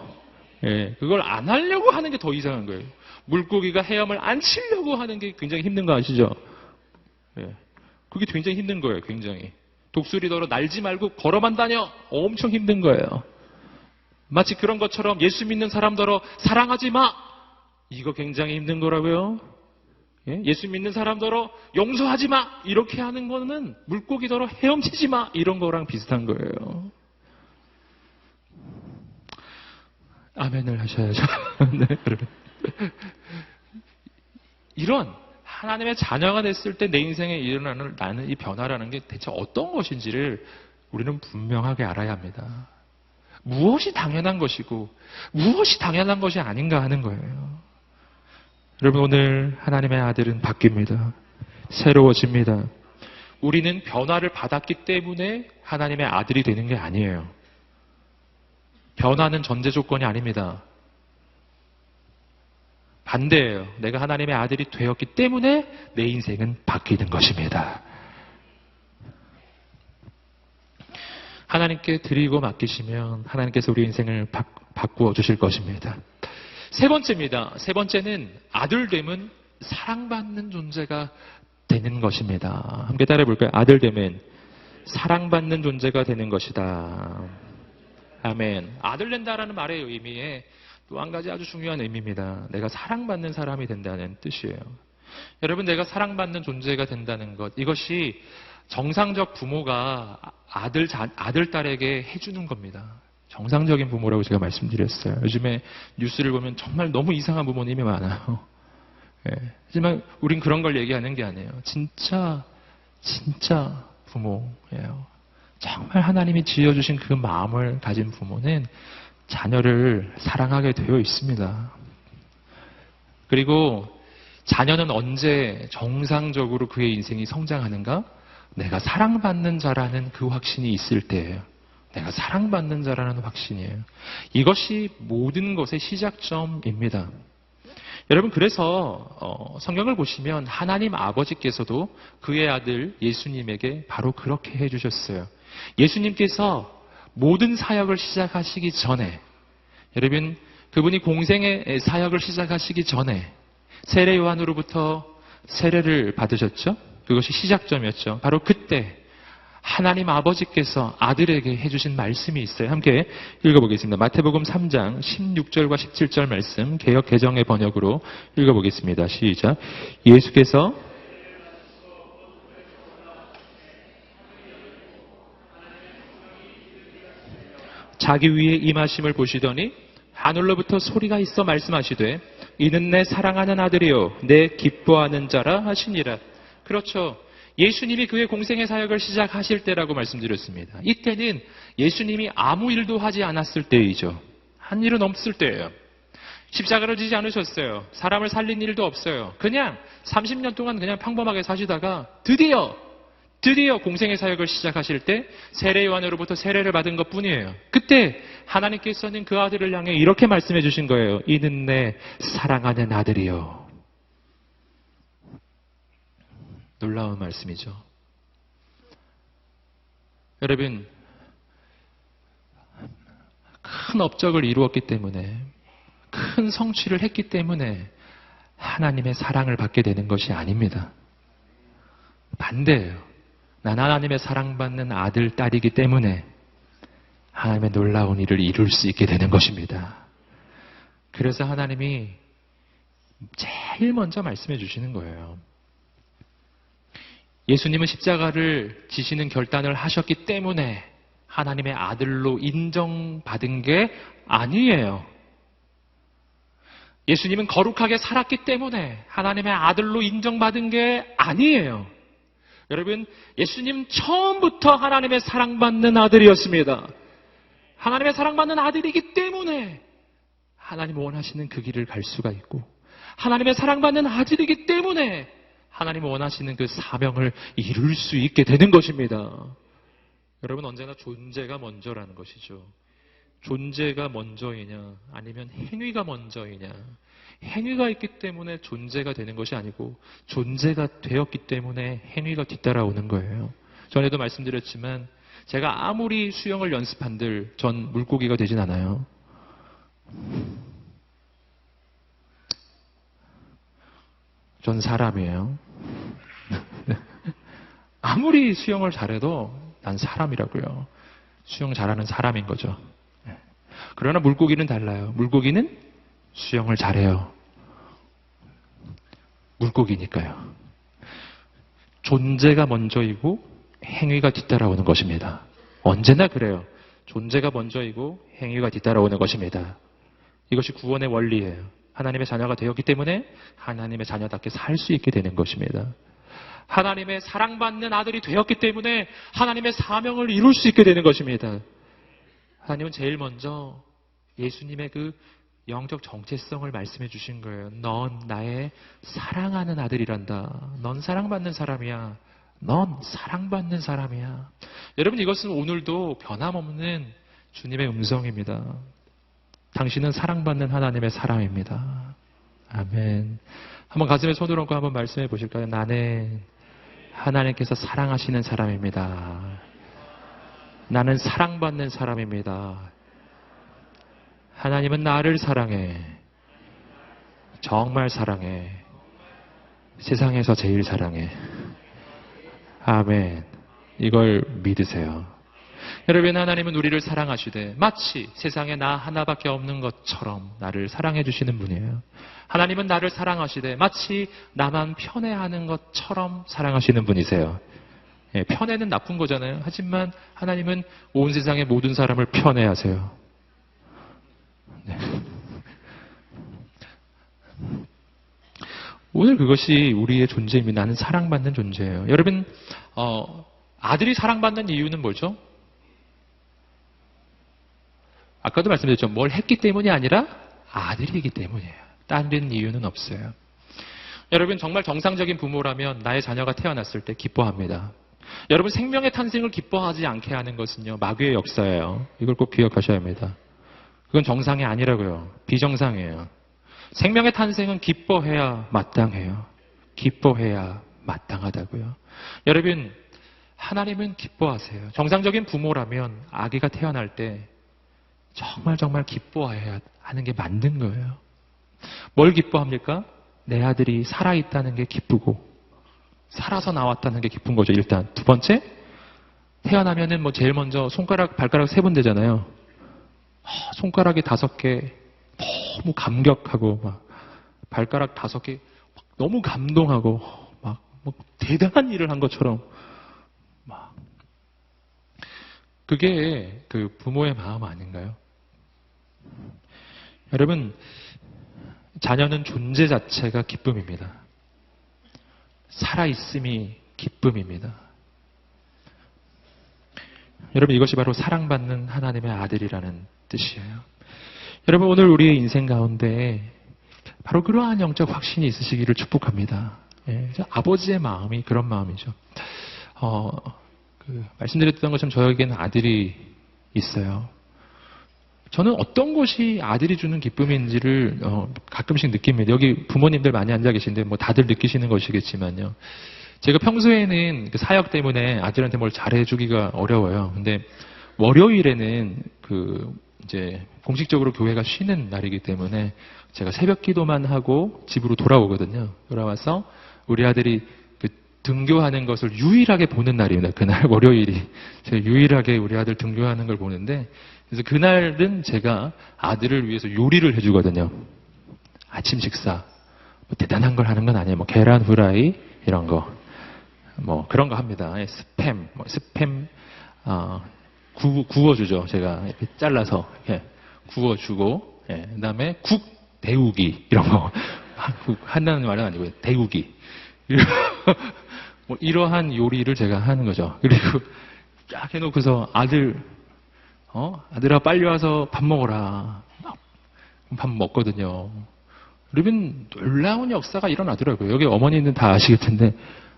예, 그걸 안 하려고 하는 게 더 이상한 거예요. 물고기가 헤엄을 안 치려고 하는 게 굉장히 힘든 거 아시죠? 예, 그게 굉장히 힘든 거예요. 굉장히. 독수리더러 날지 말고 걸어만 다녀. 엄청 힘든 거예요. 마치 그런 것처럼 예수 믿는 사람더러 사랑하지 마. 이거 굉장히 힘든 거라고요. 예? 예수 믿는 사람더러 용서하지 마. 이렇게 하는 거는 물고기더러 헤엄치지 마. 이런 거랑 비슷한 거예요. 아멘을 하셔야죠. 네. 이런 하나님의 자녀가 됐을 때 내 인생에 일어나는 나는 이 변화라는 게 대체 어떤 것인지를 우리는 분명하게 알아야 합니다. 무엇이 당연한 것이고 무엇이 당연한 것이 아닌가 하는 거예요. 여러분, 오늘 하나님의 아들은 바뀝니다. 새로워집니다. 우리는 변화를 받았기 때문에 하나님의 아들이 되는 게 아니에요. 변화는 전제 조건이 아닙니다. 반대예요. 내가 하나님의 아들이 되었기 때문에 내 인생은 바뀌는 것입니다. 하나님께 드리고 맡기시면 하나님께서 우리 인생을 바꾸어 주실 것입니다. 세 번째입니다. 세 번째는 아들됨은 사랑받는 존재가 되는 것입니다. 함께 따라해 볼까요? 아들됨은 사랑받는 존재가 되는 것이다. 아멘. 아들 된다라는 말의 의미에 또 한 가지 아주 중요한 의미입니다. 내가 사랑받는 사람이 된다는 뜻이에요. 여러분, 내가 사랑받는 존재가 된다는 것, 이것이 정상적 부모가 아들, 딸에게 해주는 겁니다. 정상적인 부모라고 제가 말씀드렸어요. 요즘에 뉴스를 보면 정말 너무 이상한 부모님이 많아요. 예. 하지만 우린 그런 걸 얘기하는 게 아니에요. 진짜 부모예요. 정말 하나님이 지어주신 그 마음을 가진 부모는 자녀를 사랑하게 되어 있습니다. 그리고 자녀는 언제 정상적으로 그의 인생이 성장하는가? 내가 사랑받는 자라는 그 확신이 있을 때예요. 내가 사랑받는 자라는 확신이에요. 이것이 모든 것의 시작점입니다. 여러분, 그래서 성경을 보시면 하나님 아버지께서도 그의 아들 예수님에게 바로 그렇게 해주셨어요. 예수님께서 모든 사역을 시작하시기 전에, 여러분, 그분이 공생의 사역을 시작하시기 전에 세례 요한으로부터 세례를 받으셨죠? 그것이 시작점이었죠. 바로 그때 하나님 아버지께서 아들에게 해주신 말씀이 있어요. 함께 읽어보겠습니다. 마태복음 3장 16절과 17절 말씀, 개역 개정의 번역으로 읽어보겠습니다. 시작. 예수께서 자기 위에 임하심을 보시더니 하늘로부터 소리가 있어 말씀하시되 이는 내 사랑하는 아들이요 내 기뻐하는 자라 하시니라. 그렇죠. 예수님이 그의 공생의 사역을 시작하실 때라고 말씀드렸습니다. 이때는 예수님이 아무 일도 하지 않았을 때이죠. 한 일은 없을 때예요. 십자가를 지지 않으셨어요. 사람을 살린 일도 없어요. 그냥 30년 동안 그냥 평범하게 사시다가 드디어 공생의 사역을 시작하실 때 세례 요한으로부터 세례를 받은 것뿐이에요. 그때 하나님께서는 그 아들을 향해 이렇게 말씀해 주신 거예요. 이는 내 사랑하는 아들이요. 놀라운 말씀이죠. 여러분, 큰 업적을 이루었기 때문에, 큰 성취를 했기 때문에 하나님의 사랑을 받게 되는 것이 아닙니다. 반대예요. 난 하나님의 사랑받는 아들, 딸이기 때문에 하나님의 놀라운 일을 이룰 수 있게 되는 것입니다. 그래서 하나님이 제일 먼저 말씀해 주시는 거예요. 예수님은 십자가를 지시는 결단을 하셨기 때문에 하나님의 아들로 인정받은 게 아니에요. 예수님은 거룩하게 살았기 때문에 하나님의 아들로 인정받은 게 아니에요. 여러분, 예수님 처음부터 하나님의 사랑받는 아들이었습니다. 하나님의 사랑받는 아들이기 때문에 하나님 원하시는 그 길을 갈 수가 있고, 하나님의 사랑받는 아들이기 때문에 하나님 원하시는 그 사명을 이룰 수 있게 되는 것입니다. 여러분, 언제나 존재가 먼저라는 것이죠. 존재가 먼저이냐 아니면 행위가 먼저이냐. 행위가 있기 때문에 존재가 되는 것이 아니고 존재가 되었기 때문에 행위가 뒤따라오는 거예요. 전에도 말씀드렸지만 제가 아무리 수영을 연습한들 전 물고기가 되진 않아요. 전 사람이에요. 아무리 수영을 잘해도 난 사람이라고요. 수영 잘하는 사람인 거죠. 그러나 물고기는 달라요. 물고기는 수영을 잘해요. 물고기니까요. 존재가 먼저이고 행위가 뒤따라오는 것입니다. 언제나 그래요. 존재가 먼저이고 행위가 뒤따라오는 것입니다. 이것이 구원의 원리예요. 하나님의 자녀가 되었기 때문에 하나님의 자녀답게 살 수 있게 되는 것입니다. 하나님의 사랑받는 아들이 되었기 때문에 하나님의 사명을 이룰 수 있게 되는 것입니다. 하나님은 제일 먼저 예수님의 그 영적 정체성을 말씀해 주신 거예요. 넌 나의 사랑하는 아들이란다. 넌 사랑받는 사람이야. 넌 사랑받는 사람이야. 여러분, 이것은 오늘도 변함없는 주님의 음성입니다. 당신은 사랑받는 하나님의 사람입니다. 아멘. 한번 가슴에 손을 얹고 한번 말씀해 보실까요? 나는 하나님께서 사랑하시는 사람입니다. 나는 사랑받는 사람입니다. 하나님은 나를 사랑해. 정말 사랑해. 세상에서 제일 사랑해. 아멘. 이걸 믿으세요. 여러분, 하나님은 우리를 사랑하시되 마치 세상에 나 하나밖에 없는 것처럼 나를 사랑해 주시는 분이에요. 하나님은 나를 사랑하시되 마치 나만 편애하는 것처럼 사랑하시는 분이세요. 예, 편애는 나쁜 거잖아요. 하지만 하나님은 온 세상의 모든 사람을 편애하세요. 네. 오늘 그것이 우리의 존재입니다. 나는 사랑받는 존재예요. 여러분, 아들이 사랑받는 이유는 뭐죠? 아까도 말씀드렸죠. 뭘 했기 때문이 아니라 아들이기 때문이에요. 다른 이유는 없어요. 여러분, 정말 정상적인 부모라면 나의 자녀가 태어났을 때 기뻐합니다. 여러분, 생명의 탄생을 기뻐하지 않게 하는 것은요, 마귀의 역사예요. 이걸 꼭 기억하셔야 합니다. 그건 정상이 아니라고요. 비정상이에요. 생명의 탄생은 기뻐해야 마땅해요. 기뻐해야 마땅하다고요. 여러분, 하나님은 기뻐하세요. 정상적인 부모라면 아기가 태어날 때 정말 기뻐해야 하는 게 맞는 거예요. 뭘 기뻐합니까? 내 아들이 살아있다는 게 기쁘고 살아서 나왔다는 게 기쁜 거죠. 일단 두 번째, 태어나면은 뭐 제일 먼저 손가락, 발가락 세 번 되잖아요. 손가락이 5개 너무 감격하고 막 발가락 5개 너무 감동하고 막 대단한 일을 한 것처럼 막 그게 그 부모의 마음 아닌가요? 여러분, 자녀는 존재 자체가 기쁨입니다. 살아있음이 기쁨입니다. 여러분, 이것이 바로 사랑받는 하나님의 아들이라는 뜻이에요. 여러분, 오늘 우리의 인생 가운데 바로 그러한 영적 확신이 있으시기를 축복합니다. 예, 아버지의 마음이 그런 마음이죠. 말씀드렸던 것처럼 저에게는 아들이 있어요. 저는 어떤 것이 아들이 주는 기쁨인지를 가끔씩 느낍니다. 여기 부모님들 많이 앉아 계신데 뭐 다들 느끼시는 것이겠지만요. 제가 평소에는 그 사역 때문에 아들한테 뭘 잘해주기가 어려워요. 근데 월요일에는 이제 공식적으로 교회가 쉬는 날이기 때문에 제가 새벽 기도만 하고 집으로 돌아오거든요. 돌아와서 우리 아들이 등교하는 것을 유일하게 보는 날입니다. 그날 월요일이 제가 유일하게 우리 아들 등교하는 걸 보는데, 그래서 그날은 제가 아들을 위해서 요리를 해주거든요. 아침 식사 뭐 대단한 걸 하는 건 아니에요. 뭐 계란 후라이 이런 거 뭐 그런 거 합니다. 스팸 구워주죠. 제가 이렇게 잘라서 이렇게 구워주고, 그다음에 국 데우기 이런 거 한다는 말은 아니고요. 데우기 뭐 이러한 요리를 제가 하는 거죠. 그리고 쫙 해놓고서 아들아 빨리 와서 밥 먹어라. 밥 먹거든요. 여러분, 놀라운 역사가 일어나더라고요. 여기 어머니는 다 아시겠 텐데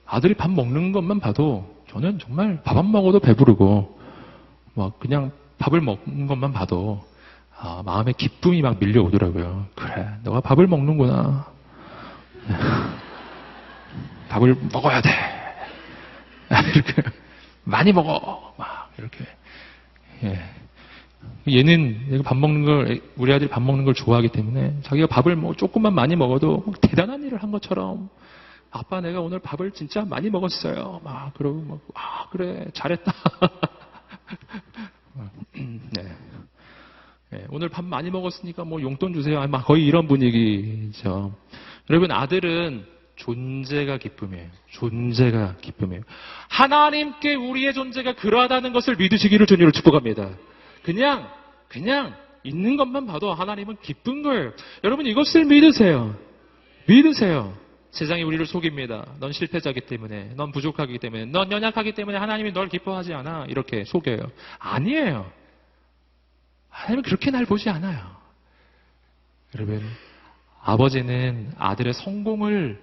아들이 밥 먹는 것만 봐도 저는 정말 밥 안 먹어도 배부르고 막 그냥 밥을 먹는 것만 봐도 마음에 기쁨이 막 밀려오더라고요. 그래, 너가 밥을 먹는구나. 밥을 먹어야 돼. 이렇게 많이 먹어. 막 이렇게. 얘는 밥 먹는 걸, 우리 아들이 밥 먹는 걸 좋아하기 때문에 자기가 밥을 조금만 많이 먹어도 대단한 일을 한 것처럼, 아빠 내가 오늘 밥을 진짜 많이 먹었어요. 막 그러고 그래 잘했다. 오늘 밥 많이 먹었으니까 뭐 용돈 주세요. 막 거의 이런 분위기죠. 여러분, 아들은 존재가 기쁨이에요. 존재가 기쁨이에요. 하나님께 우리의 존재가 그러하다는 것을 믿으시기를 주님으로 축복합니다. 그냥 있는 것만 봐도 하나님은 기쁜 거예요. 여러분, 이것을 믿으세요. 믿으세요. 세상이 우리를 속입니다. 넌 실패자이기 때문에, 넌 부족하기 때문에, 넌 연약하기 때문에 하나님이 널 기뻐하지 않아. 이렇게 속여요. 아니에요. 하나님은 그렇게 날 보지 않아요. 여러분, 아버지는 아들의 성공을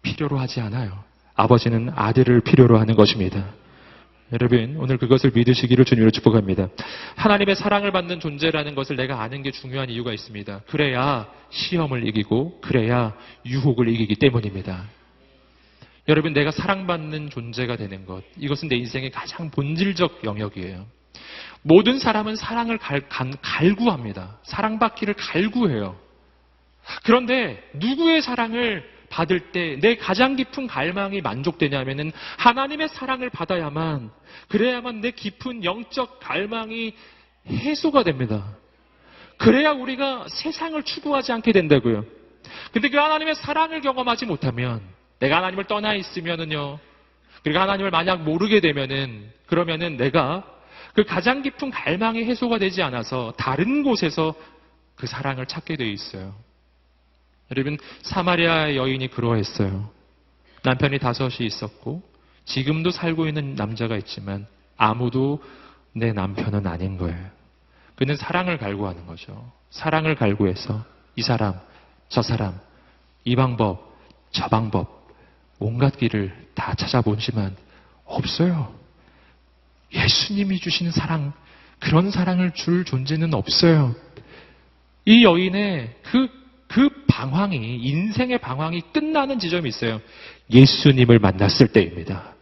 필요로 하지 않아요. 아버지는 아들을 필요로 하는 것입니다. 여러분, 오늘 그것을 믿으시기를 주님으로 축복합니다. 하나님의 사랑을 받는 존재라는 것을 내가 아는 게 중요한 이유가 있습니다. 그래야 시험을 이기고, 그래야 유혹을 이기기 때문입니다. 여러분, 내가 사랑받는 존재가 되는 것, 이것은 내 인생의 가장 본질적 영역이에요. 모든 사람은 사랑을 갈구합니다. 사랑받기를 갈구해요. 그런데 누구의 사랑을 받을 때 내 가장 깊은 갈망이 만족되냐면은 하나님의 사랑을 받아야만, 그래야만 내 깊은 영적 갈망이 해소가 됩니다. 그래야 우리가 세상을 추구하지 않게 된다고요. 근데 그 하나님의 사랑을 경험하지 못하면, 내가 하나님을 떠나 있으면은요, 그리고 하나님을 만약 모르게 되면은, 그러면은 내가 그 가장 깊은 갈망이 해소가 되지 않아서 다른 곳에서 그 사랑을 찾게 돼 있어요. 여러분, 사마리아 여인이 그러했어요. 남편이 5이 있었고 지금도 살고 있는 남자가 있지만 아무도 내 남편은 아닌 거예요. 그는 사랑을 갈구하는 거죠. 사랑을 갈구해서 이 사람, 저 사람, 이 방법, 저 방법, 온갖 길을 다 찾아보지만 없어요. 예수님이 주시는 사랑, 그런 사랑을 줄 존재는 없어요. 이 여인의 그 방황이, 인생의 방황이 끝나는 지점이 있어요. 예수님을 만났을 때입니다.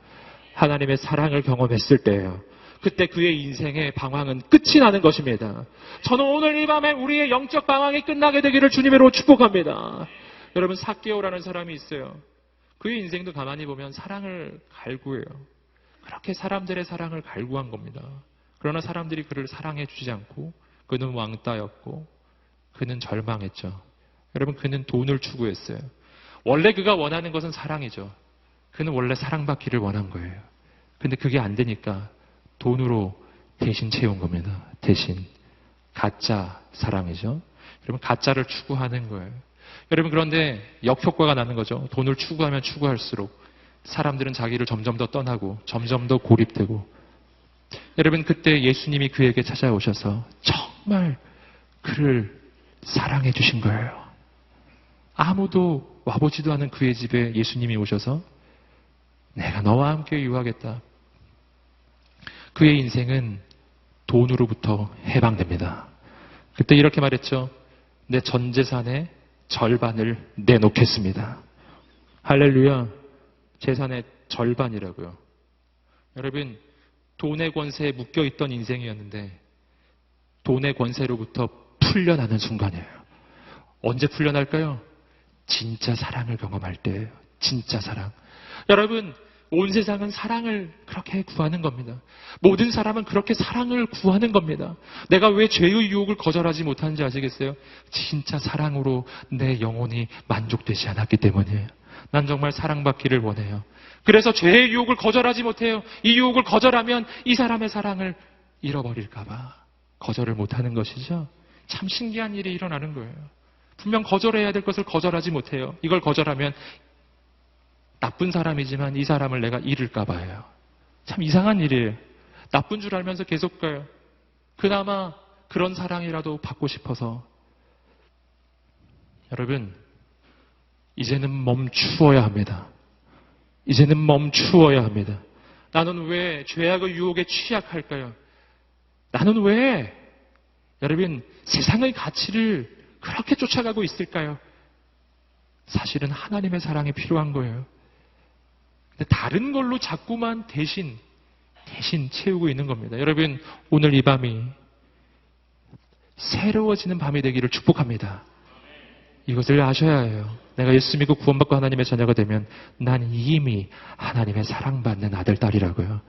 하나님의 사랑을 경험했을 때예요. 그때 그의 인생의 방황은 끝이 나는 것입니다. 저는 오늘 이 밤에 우리의 영적 방황이 끝나게 되기를 주님으로 축복합니다. 여러분, 삭개오라는 사람이 있어요. 그의 인생도 가만히 보면 사랑을 갈구해요. 그렇게 사람들의 사랑을 갈구한 겁니다. 그러나 사람들이 그를 사랑해 주지 않고 그는 왕따였고 그는 절망했죠. 여러분, 그는 돈을 추구했어요. 원래 그가 원하는 것은 사랑이죠. 그는 원래 사랑받기를 원한 거예요. 근데 그게 안 되니까 돈으로 대신 채운 겁니다. 대신. 가짜 사랑이죠. 여러분, 가짜를 추구하는 거예요. 여러분, 그런데 역효과가 나는 거죠. 돈을 추구하면 추구할수록 사람들은 자기를 점점 더 떠나고 점점 더 고립되고. 여러분, 그때 예수님이 그에게 찾아오셔서 정말 그를 사랑해 주신 거예요. 아무도 와보지도 않은 그의 집에 예수님이 오셔서 내가 너와 함께 유하겠다. 그의 인생은 돈으로부터 해방됩니다. 그때 이렇게 말했죠. 내 전 재산의 절반을 내놓겠습니다. 할렐루야. 재산의 절반이라고요. 여러분, 돈의 권세에 묶여있던 인생이었는데 돈의 권세로부터 풀려나는 순간이에요. 언제 풀려날까요? 진짜 사랑을 경험할 때예요. 진짜 사랑. 여러분, 온 세상은 사랑을 그렇게 구하는 겁니다. 모든 사람은 그렇게 사랑을 구하는 겁니다. 내가 왜 죄의 유혹을 거절하지 못하는지 아시겠어요? 진짜 사랑으로 내 영혼이 만족되지 않았기 때문이에요. 난 정말 사랑받기를 원해요. 그래서 죄의 유혹을 거절하지 못해요. 이 유혹을 거절하면 이 사람의 사랑을 잃어버릴까봐 거절을 못하는 것이죠. 참 신기한 일이 일어나는 거예요. 분명 거절해야 될 것을 거절하지 못해요. 이걸 거절하면 나쁜 사람이지만 이 사람을 내가 잃을까 봐요. 참 이상한 일이에요. 나쁜 줄 알면서 계속 가요. 그나마 그런 사랑이라도 받고 싶어서. 여러분, 이제는 멈추어야 합니다. 이제는 멈추어야 합니다. 나는 왜 죄악의 유혹에 취약할까요? 나는 왜, 여러분, 세상의 가치를 그렇게 쫓아가고 있을까요? 사실은 하나님의 사랑이 필요한 거예요. 근데 다른 걸로 자꾸만 대신 채우고 있는 겁니다. 여러분, 오늘 이 밤이 새로워지는 밤이 되기를 축복합니다. 이것을 아셔야 해요. 내가 예수 믿고 구원받고 하나님의 자녀가 되면 난 이미 하나님의 사랑받는 아들, 딸이라고요.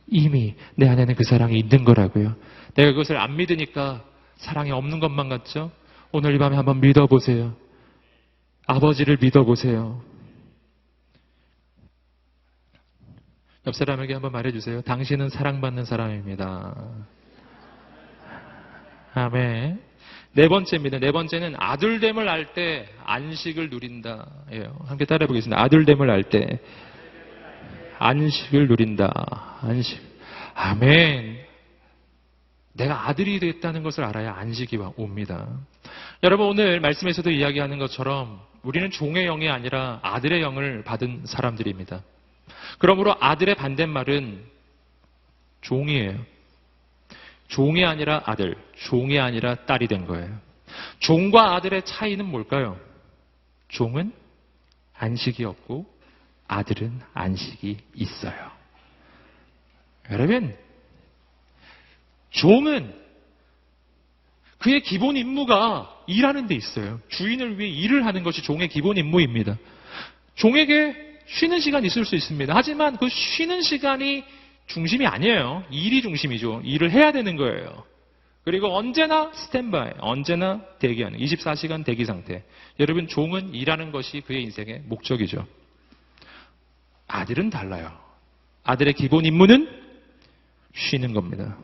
이미 내 안에는 그 사랑이 있는 거라고요. 내가 그것을 안 믿으니까 사랑이 없는 것만 같죠? 오늘 이 밤에 한번 믿어보세요. 아버지를 믿어보세요. 옆 사람에게 한번 말해주세요. 당신은 사랑받는 사람입니다. 아멘. 네 번째입니다. 네 번째는 아들됨을 알 때 안식을 누린다. 예요. 함께 따라해 보겠습니다. 아들됨을 알 때 안식을 누린다. 안식. 아멘. 내가 아들이 됐다는 것을 알아야 안식이 옵니다. 여러분, 오늘 말씀에서도 이야기하는 것처럼 우리는 종의 영이 아니라 아들의 영을 받은 사람들입니다. 그러므로 아들의 반대말은 종이에요. 종이 아니라 아들, 종이 아니라 딸이 된 거예요. 종과 아들의 차이는 뭘까요? 종은 안식이 없고 아들은 안식이 있어요. 여러분, 종은 그의 기본 임무가 일하는 데 있어요. 주인을 위해 일을 하는 것이 종의 기본 임무입니다. 종에게 쉬는 시간이 있을 수 있습니다. 하지만 그 쉬는 시간이 중심이 아니에요. 일이 중심이죠. 일을 해야 되는 거예요. 그리고 언제나 스탠바이, 언제나 대기하는 24시간 대기 상태. 여러분, 종은 일하는 것이 그의 인생의 목적이죠. 아들은 달라요. 아들의 기본 임무는 쉬는 겁니다.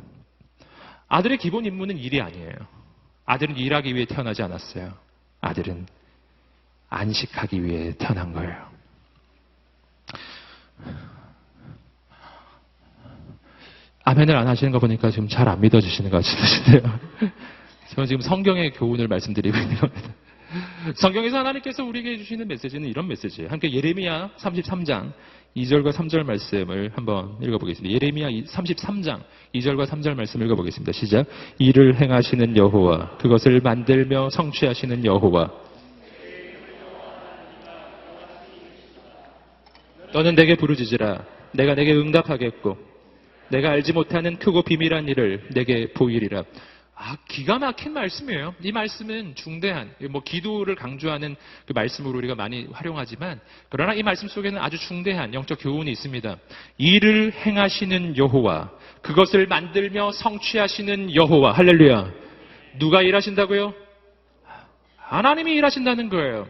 아들의 기본 임무는 일이 아니에요. 아들은 일하기 위해 태어나지 않았어요. 아들은 안식하기 위해 태어난 거예요. 아멘을 안 하시는 거 보니까 지금 잘 안 믿어지시는 것 같으신데요. 저는 지금 성경의 교훈을 말씀드리고 있는 겁니다. 성경에서 하나님께서 우리에게 주시는 메시지는 이런 메시지예요. 함께 예레미야 33장 2절과 3절 말씀을 한번 읽어보겠습니다. 예레미야 33장 2절과 3절 말씀 읽어보겠습니다. 시작. 이를 행하시는 여호와, 그것을 만들며 성취하시는 여호와, 너는 내게 부르짖으라. 내가 내게 응답하겠고 내가 알지 못하는 크고 비밀한 일을 내게 보이리라. 기가 막힌 말씀이에요. 이 말씀은 중대한, 기도를 강조하는 그 말씀으로 우리가 많이 활용하지만, 그러나 이 말씀 속에는 아주 중대한 영적 교훈이 있습니다. 일을 행하시는 여호와, 그것을 만들며 성취하시는 여호와. 할렐루야. 누가 일하신다고요? 하나님이 일하신다는 거예요.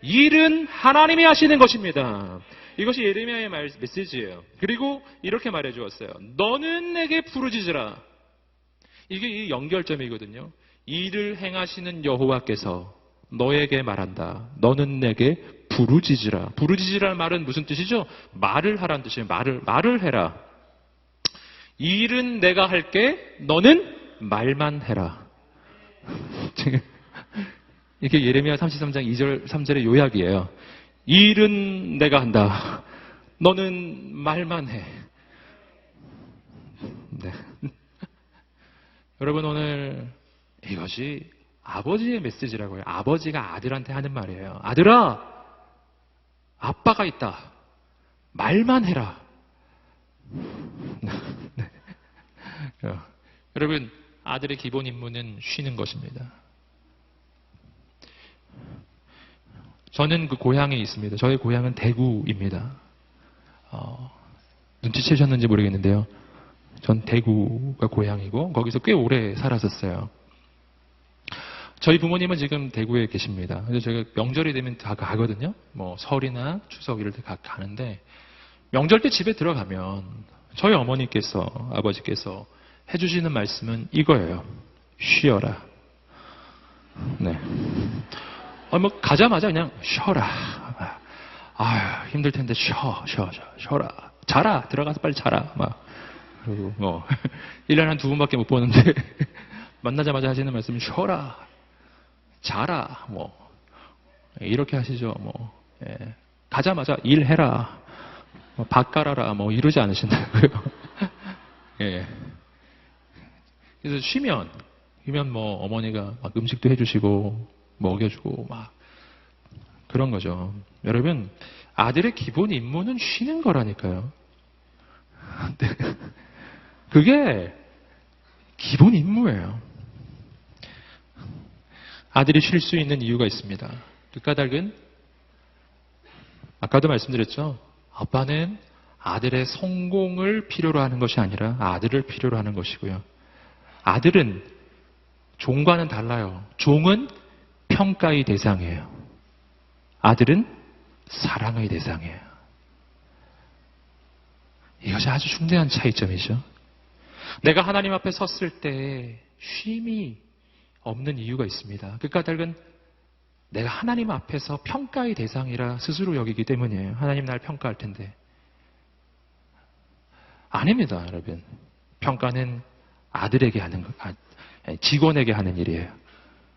일은 하나님이 하시는 것입니다. 이것이 예레미야의 메시지예요. 그리고 이렇게 말해 주었어요. 너는 내게 부르짖으라. 이게 이 연결점이거든요. 일을 행하시는 여호와께서 너에게 말한다. 너는 내게 부르짖으라. 부르짖으라는 말은 무슨 뜻이죠? 말을 하라는 뜻이에요. 말을 해라. 일은 내가 할게. 너는 말만 해라. 이게 예레미야 33장 2절 3절의 요약이에요. 일은 내가 한다. 너는 말만 해. 네. 여러분, 오늘 이것이 아버지의 메시지라고요. 아버지가 아들한테 하는 말이에요. 아들아, 아빠가 있다. 말만 해라. 네. 여러분, 아들의 기본 임무는 쉬는 것입니다. 저는 그 고향에 있습니다. 저의 고향은 대구입니다. 눈치채셨는지 모르겠는데요. 전 대구가 고향이고 거기서 꽤 오래 살았었어요. 저희 부모님은 지금 대구에 계십니다. 그래서 제가 명절이 되면 다 가거든요. 설이나 추석 이럴 때 가는데 명절 때 집에 들어가면 저희 어머니께서 아버지께서 해주시는 말씀은 이거예요. 쉬어라. 네. 가자마자 그냥 쉬어라. 아유, 힘들 텐데 쉬어라. 자라. 들어가서 빨리 자라. 그리고 1년에 한 2번밖에 못 보는데 만나자마자 하시는 말씀은 쉬어라. 자라. 이렇게 하시죠. 예. 가자마자 일해라. 밥 깔아라. 이러지 않으신다고요. 예. 그래서 쉬면 어머니가 막 음식도 해주시고 먹여주고 그런 거죠. 여러분, 아들의 기본 임무는 쉬는 거라니까요. 그게 기본 임무예요. 아들이 쉴 수 있는 이유가 있습니다. 그 까닭은 아까도 말씀드렸죠. 아빠는 아들의 성공을 필요로 하는 것이 아니라 아들을 필요로 하는 것이고요. 아들은 종과는 달라요. 종은 평가의 대상이에요. 아들은 사랑의 대상이에요. 이것이 아주 중대한 차이점이죠. 내가 하나님 앞에 섰을 때 쉼이 없는 이유가 있습니다. 그 까닭은 내가 하나님 앞에서 평가의 대상이라 스스로 여기기 때문이에요. 하나님 날 평가할 텐데. 아닙니다, 여러분. 평가는 아들에게 하는 것, 직원에게 하는 일이에요.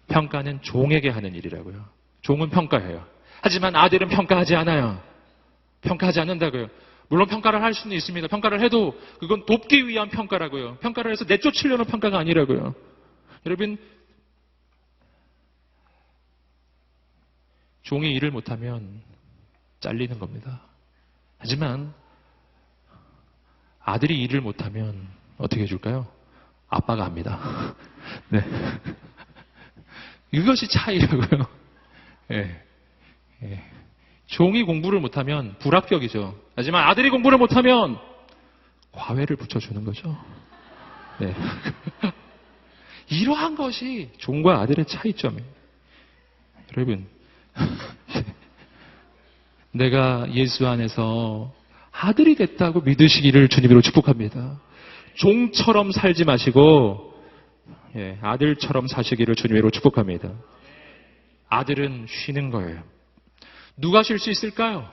평가는 종에게 하는 일이라고요. 종은 평가해요. 하지만 아들은 평가하지 않아요. 평가하지 않는다고요. 물론 평가를 할 수는 있습니다. 평가를 해도 그건 돕기 위한 평가라고요. 평가를 해서 내쫓으려는 평가가 아니라고요. 여러분, 종이 일을 못하면 잘리는 겁니다. 하지만 아들이 일을 못하면 어떻게 해줄까요? 아빠가 합니다. 네. 이것이 차이라고요. 예. 예. 종이 공부를 못하면 불합격이죠. 하지만 아들이 공부를 못하면 과외를 붙여주는 거죠. 네. 이러한 것이 종과 아들의 차이점이에요. 여러분, 내가 예수 안에서 아들이 됐다고 믿으시기를 주님으로 축복합니다. 종처럼 살지 마시고 아들처럼 사시기를 주님으로 축복합니다. 아들은 쉬는 거예요. 누가 쉴 수 있을까요?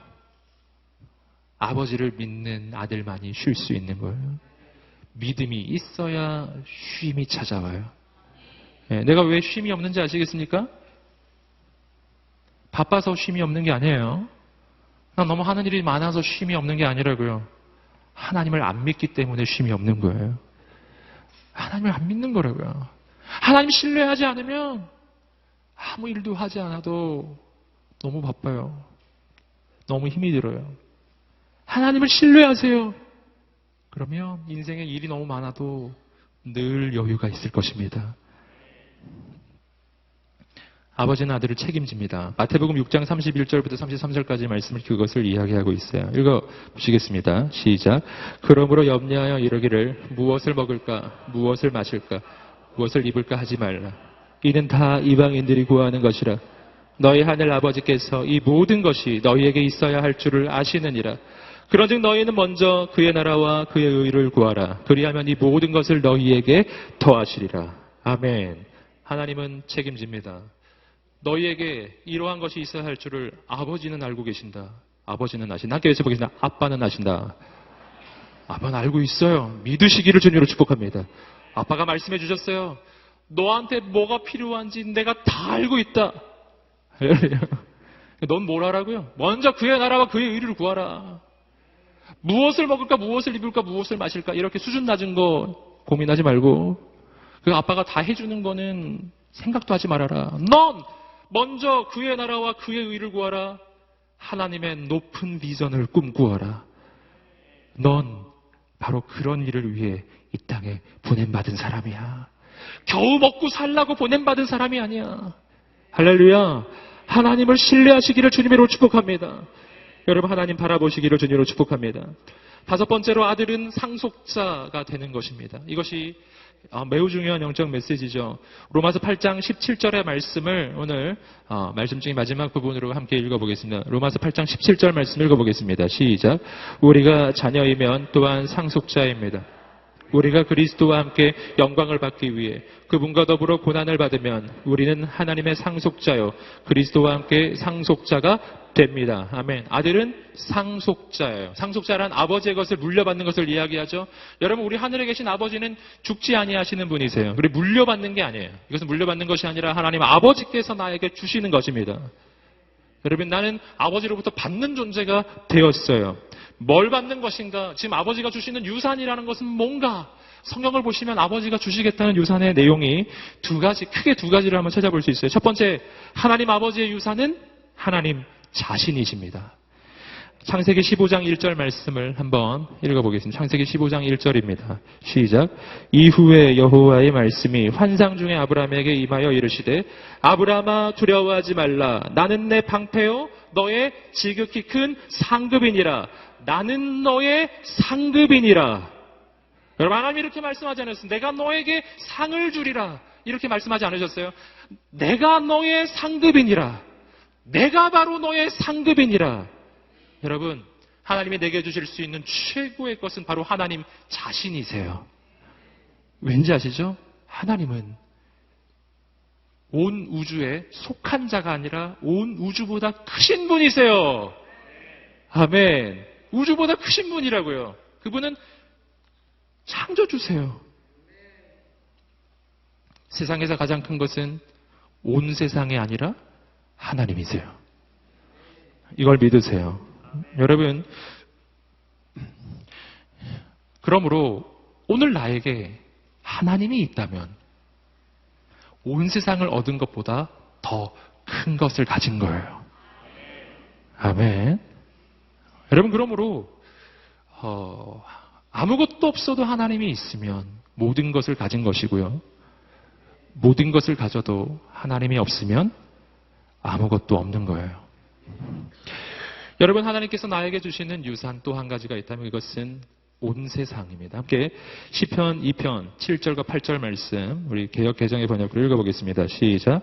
아버지를 믿는 아들만이 쉴 수 있는 거예요. 믿음이 있어야 쉼이 찾아와요. 내가 왜 쉼이 없는지 아시겠습니까? 바빠서 쉼이 없는 게 아니에요. 난 너무 하는 일이 많아서 쉼이 없는 게 아니라고요. 하나님을 안 믿기 때문에 쉼이 없는 거예요. 하나님을 안 믿는 거라고요. 하나님 신뢰하지 않으면 아무 일도 하지 않아도 너무 바빠요. 너무 힘이 들어요. 하나님을 신뢰하세요. 그러면 인생에 일이 너무 많아도 늘 여유가 있을 것입니다. 아버지는 아들을 책임집니다. 마태복음 6장 31절부터 33절까지 말씀을 그것을 이야기하고 있어요. 읽어보시겠습니다. 시작. 그러므로 염려하여 이르기를 무엇을 먹을까, 무엇을 마실까, 무엇을 입을까 하지 말라. 이는 다 이방인들이 구하는 것이라. 너희 하늘 아버지께서 이 모든 것이 너희에게 있어야 할 줄을 아시느니라. 그런즉 너희는 먼저 그의 나라와 그의 의를 구하라. 그리하면 이 모든 것을 너희에게 더하시리라. 아멘. 하나님은 책임집니다. 너희에게 이러한 것이 있어야 할 줄을 아버지는 알고 계신다. 아버지는 아신다. 함께 외쳐보겠습니다. 아빠는 아신다. 아빠는 알고 있어요. 믿으시기를 주님으로 축복합니다. 아빠가 말씀해 주셨어요. 너한테 뭐가 필요한지 내가 다 알고 있다. 넌 뭘 하라고요? 먼저 그의 나라와 그의 의를 구하라. 무엇을 먹을까, 무엇을 입을까, 무엇을 마실까 이렇게 수준 낮은 거 고민하지 말고 그 아빠가 다 해주는 거는 생각도 하지 말아라. 넌 먼저 그의 나라와 그의 의를 구하라. 하나님의 높은 비전을 꿈꾸어라. 넌 바로 그런 일을 위해 이 땅에 보냄받은 사람이야. 겨우 먹고 살라고 보냄받은 사람이 아니야. 할렐루야. 하나님을 신뢰하시기를 주님으로 축복합니다. 여러분 하나님 바라보시기를 주님으로 축복합니다. 다섯 번째로 아들은 상속자가 되는 것입니다. 이것이 매우 중요한 영적 메시지죠. 로마서 8장 17절의 말씀을 오늘 말씀 중에 마지막 부분으로 함께 읽어보겠습니다. 로마서 8장 17절 말씀 읽어보겠습니다. 시작. 우리가 자녀이면 또한 상속자입니다. 우리가 그리스도와 함께 영광을 받기 위해 그분과 더불어 고난을 받으면 우리는 하나님의 상속자요 그리스도와 함께 상속자가 됩니다. 아멘. 아들은 상속자예요. 상속자란 아버지의 것을 물려받는 것을 이야기하죠. 여러분 우리 하늘에 계신 아버지는 죽지 아니하시는 분이세요. 그리고 물려받는 게 아니에요. 이것은 물려받는 것이 아니라 하나님 아버지께서 나에게 주시는 것입니다. 여러분 나는 아버지로부터 받는 존재가 되었어요. 뭘 받는 것인가? 지금 아버지가 주시는 유산이라는 것은 뭔가? 성경을 보시면 아버지가 주시겠다는 유산의 내용이 크게 두 가지를 한번 찾아볼 수 있어요. 첫 번째, 하나님 아버지의 유산은 하나님 자신이십니다. 창세기 15장 1절 말씀을 한번 읽어보겠습니다. 창세기 15장 1절입니다. 시작. 이후에 여호와의 말씀이 환상 중에 아브라함에게 임하여 이르시되 아브라함아 두려워하지 말라. 나는 내 방패요 너의 지극히 큰 상급이니라. 나는 너의 상급이니라. 여러분 하나님이 이렇게 말씀하지 않았어요. 내가 너에게 상을 주리라. 이렇게 말씀하지 않으셨어요. 내가 너의 상급이니라. 내가 바로 너의 상급이니라. 여러분 하나님이 내게 주실 수 있는 최고의 것은 바로 하나님 자신이세요. 왠지 아시죠? 하나님은 온 우주에 속한 자가 아니라 온 우주보다 크신 분이세요. 아멘. 우주보다 크신 분이라고요. 그분은 창조주세요. 세상에서 가장 큰 것은 온 세상이 아니라 하나님이세요. 이걸 믿으세요. 여러분, 그러므로 오늘 나에게 하나님이 있다면 온 세상을 얻은 것보다 더 큰 것을 가진 거예요. 아멘. 여러분, 그러므로 아무것도 없어도 하나님이 있으면 모든 것을 가진 것이고요. 모든 것을 가져도 하나님이 없으면 아무것도 없는 거예요. 여러분 하나님께서 나에게 주시는 유산 또 한 가지가 있다면 이것은 온 세상입니다. 함께 시편 2편 7절과 8절 말씀 우리 개역 개정의 번역으로 읽어보겠습니다. 시작.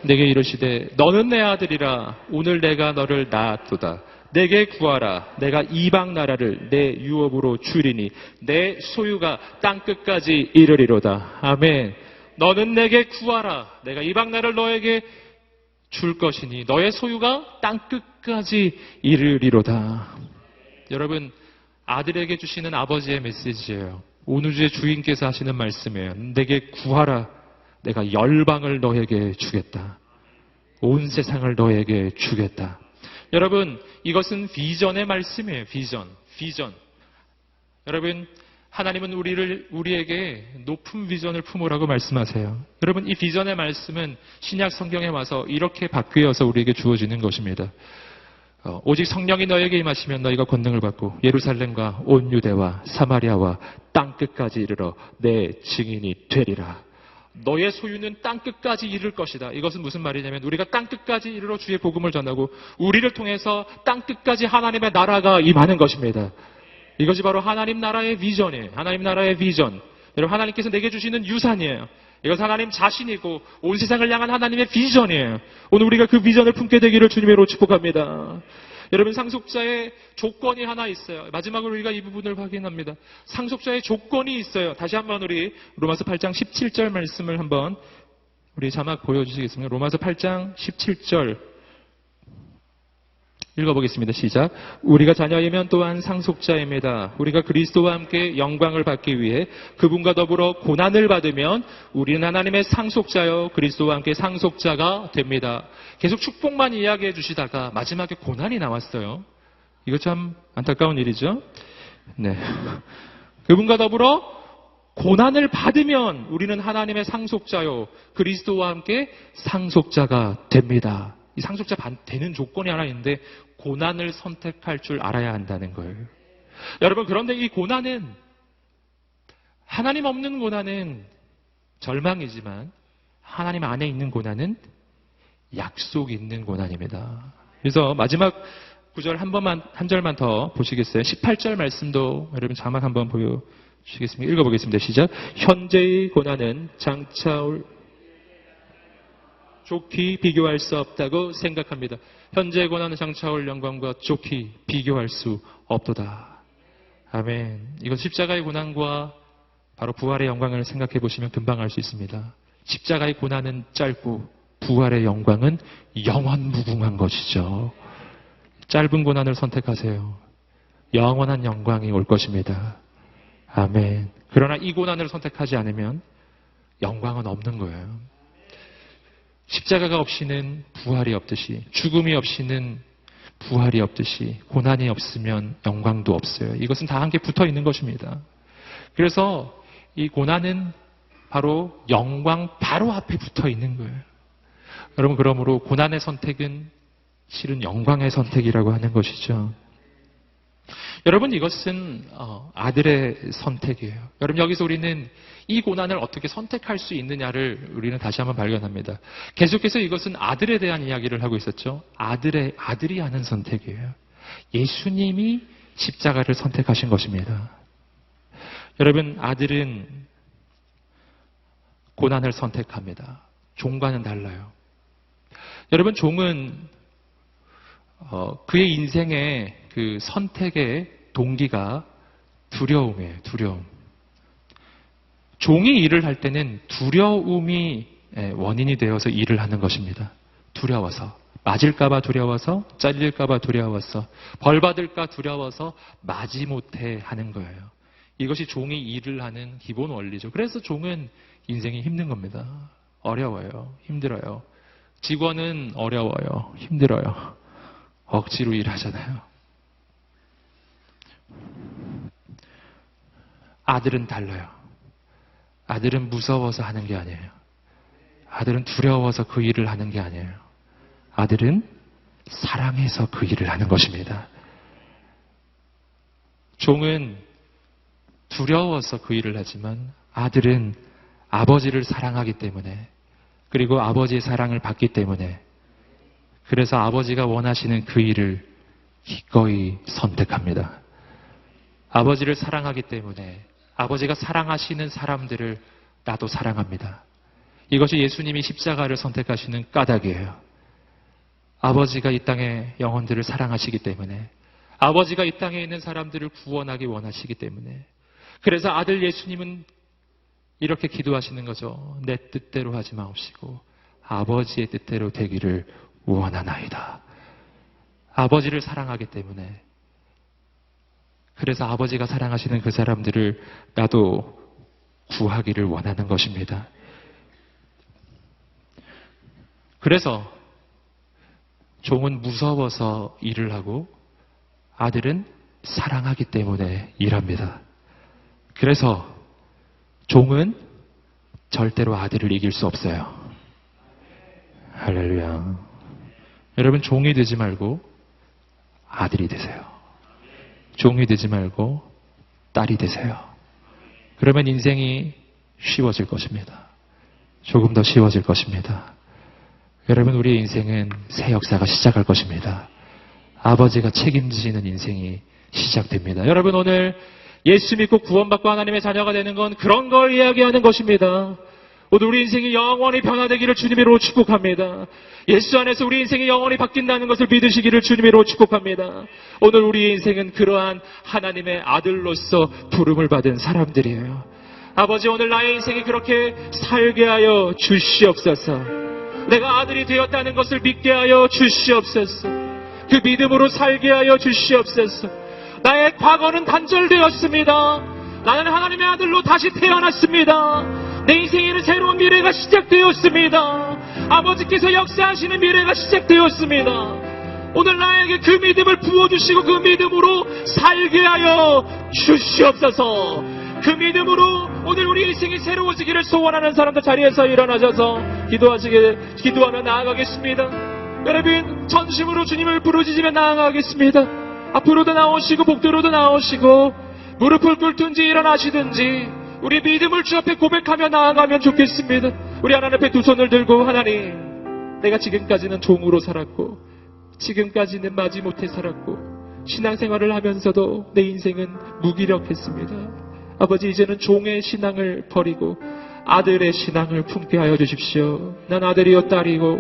내게 이르시되 너는 내 아들이라 오늘 내가 너를 낳았도다. 내게 구하라. 내가 이방 나라를 내 유업으로 주리니 내 소유가 땅끝까지 이르리로다. 아멘. 너는 내게 구하라. 내가 이방 나라를 너에게 줄 것이니 너의 소유가 땅끝까지 이르리로다. 여러분, 아들에게 주시는 아버지의 메시지예요. 온 우주의 주인께서 하시는 말씀이에요. 내게 구하라. 내가 열방을 너에게 주겠다. 온 세상을 너에게 주겠다. 여러분, 이것은 비전의 말씀이에요. 비전. 여러분, 하나님은 우리에게 높은 비전을 품으라고 말씀하세요. 여러분, 이 비전의 말씀은 신약 성경에 와서 이렇게 바뀌어서 우리에게 주어지는 것입니다. 오직 성령이 너에게 임하시면 너희가 권능을 받고 예루살렘과 온 유대와 사마리아와 땅끝까지 이르러 내 증인이 되리라. 너의 소유는 땅끝까지 이를 것이다. 이것은 무슨 말이냐면 우리가 땅끝까지 이르러 주의 복음을 전하고 우리를 통해서 땅끝까지 하나님의 나라가 임하는 것입니다. 이것이 바로 하나님 나라의 비전이에요. 하나님 나라의 비전. 여러분, 하나님께서 내게 주시는 유산이에요. 이것은 하나님 자신이고 온 세상을 향한 하나님의 비전이에요. 오늘 우리가 그 비전을 품게 되기를 주님으로 축복합니다. 여러분, 상속자의 조건이 하나 있어요. 마지막으로 우리가 이 부분을 확인합니다. 상속자의 조건이 있어요. 다시 한번 우리 로마서 8장 17절 말씀을 한번 우리 자막 보여주시겠습니까? 로마서 8장 17절 읽어보겠습니다. 시작. 우리가 자녀이면 또한 상속자입니다. 우리가 그리스도와 함께 영광을 받기 위해 그분과 더불어 고난을 받으면 우리는 하나님의 상속자요 그리스도와 함께 상속자가 됩니다. 계속 축복만 이야기해 주시다가 마지막에 고난이 나왔어요. 이거 참 안타까운 일이죠. 네. 그분과 더불어 고난을 받으면 우리는 하나님의 상속자요 그리스도와 함께 상속자가 됩니다. 이 상속자 되는 조건이 하나 있는데 고난을 선택할 줄 알아야 한다는 거예요. 여러분, 그런데 이 고난은 하나님 없는 고난은 절망이지만 하나님 안에 있는 고난은 약속 있는 고난입니다. 그래서 마지막 구절 한 절만 더 보시겠어요? 18절 말씀도 여러분 자막 한번 보여주시겠습니까? 읽어보겠습니다. 시작. 현재의 고난은 장차 올 좋게 비교할 수 없다고 생각합니다. 현재의 고난은 장차 올 영광과 좋게 비교할 수 없도다. 아멘. 이건 십자가의 고난과 바로 부활의 영광을 생각해 보시면 금방 알 수 있습니다. 십자가의 고난은 짧고 부활의 영광은 영원무궁한 것이죠. 짧은 고난을 선택하세요. 영원한 영광이 올 것입니다. 아멘. 그러나 이 고난을 선택하지 않으면 영광은 없는 거예요. 십자가가 없이는 부활이 없듯이, 죽음이 없이는 부활이 없듯이, 고난이 없으면 영광도 없어요. 이것은 다 함께 붙어 있는 것입니다. 그래서 이 고난은 바로 영광 바로 앞에 붙어 있는 거예요. 여러분, 그러므로 고난의 선택은 실은 영광의 선택이라고 하는 것이죠. 여러분, 이것은 아들의 선택이에요. 여러분, 여기서 우리는 이 고난을 어떻게 선택할 수 있느냐를 우리는 다시 한번 발견합니다. 계속해서 이것은 아들에 대한 이야기를 하고 있었죠. 아들이 하는 선택이에요. 예수님이 십자가를 선택하신 것입니다. 여러분, 아들은 고난을 선택합니다. 종과는 달라요. 여러분, 종은 그의 인생의 그 선택의 동기가 두려움이에요. 두려움. 종이 일을 할 때는 두려움이 원인이 되어서 일을 하는 것입니다. 두려워서. 맞을까봐 두려워서, 잘릴까봐 두려워서, 벌받을까 두려워서 마지못해 하는 거예요. 이것이 종이 일을 하는 기본 원리죠. 그래서 종은 인생이 힘든 겁니다. 어려워요. 힘들어요. 직원은 어려워요. 힘들어요. 억지로 일하잖아요. 아들은 달라요. 아들은 무서워서 하는 게 아니에요. 아들은 두려워서 그 일을 하는 게 아니에요. 아들은 사랑해서 그 일을 하는 것입니다. 종은 두려워서 그 일을 하지만 아들은 아버지를 사랑하기 때문에, 그리고 아버지의 사랑을 받기 때문에, 그래서 아버지가 원하시는 그 일을 기꺼이 선택합니다. 아버지를 사랑하기 때문에 아버지가 사랑하시는 사람들을 나도 사랑합니다. 이것이 예수님이 십자가를 선택하시는 까닭이에요. 아버지가 이 땅의 영혼들을 사랑하시기 때문에, 아버지가 이 땅에 있는 사람들을 구원하기 원하시기 때문에, 그래서 아들 예수님은 이렇게 기도하시는 거죠. 내 뜻대로 하지 마옵시고 아버지의 뜻대로 되기를 원하나이다. 아버지를 사랑하기 때문에, 그래서 아버지가 사랑하시는 그 사람들을 나도 구하기를 원하는 것입니다. 그래서 종은 무서워서 일을 하고 아들은 사랑하기 때문에 일합니다. 그래서 종은 절대로 아들을 이길 수 없어요. 할렐루야. 여러분, 종이 되지 말고 아들이 되세요. 종이 되지 말고 딸이 되세요. 그러면 인생이 쉬워질 것입니다. 조금 더 쉬워질 것입니다. 여러분, 우리의 인생은 새 역사가 시작할 것입니다. 아버지가 책임지시는 인생이 시작됩니다. 여러분, 오늘 예수 믿고 구원받고 하나님의 자녀가 되는 건 그런 걸 이야기하는 것입니다. 오늘 우리 인생이 영원히 변화되기를 주님으로 축복합니다. 예수 안에서 우리 인생이 영원히 바뀐다는 것을 믿으시기를 주님으로 축복합니다. 오늘 우리의 인생은 그러한 하나님의 아들로서 부름을 받은 사람들이에요. 아버지, 오늘 나의 인생이 그렇게 살게 하여 주시옵소서. 내가 아들이 되었다는 것을 믿게 하여 주시옵소서. 그 믿음으로 살게 하여 주시옵소서. 나의 과거는 단절되었습니다. 나는 하나님의 아들로 다시 태어났습니다. 내 인생에는 새로운 미래가 시작되었습니다. 아버지께서 역사하시는 미래가 시작되었습니다. 오늘 나에게 그 믿음을 부어주시고 그 믿음으로 살게 하여 주시옵소서. 그 믿음으로 오늘 우리 인생이 새로워지기를 소원하는 사람들 자리에서 일어나셔서 기도하며 나아가겠습니다. 여러분, 전심으로 주님을 부르짖으며 나아가겠습니다. 앞으로도 나오시고 복도로도 나오시고 무릎을 꿇든지 일어나시든지 우리 믿음을 주 앞에 고백하며 나아가면 좋겠습니다. 우리 하나님 앞에 두 손을 들고, 하나님, 내가 지금까지는 종으로 살았고 지금까지는 마지못해 살았고 신앙생활을 하면서도 내 인생은 무기력했습니다. 아버지, 이제는 종의 신앙을 버리고 아들의 신앙을 품게 하여 주십시오. 난 아들이요 딸이고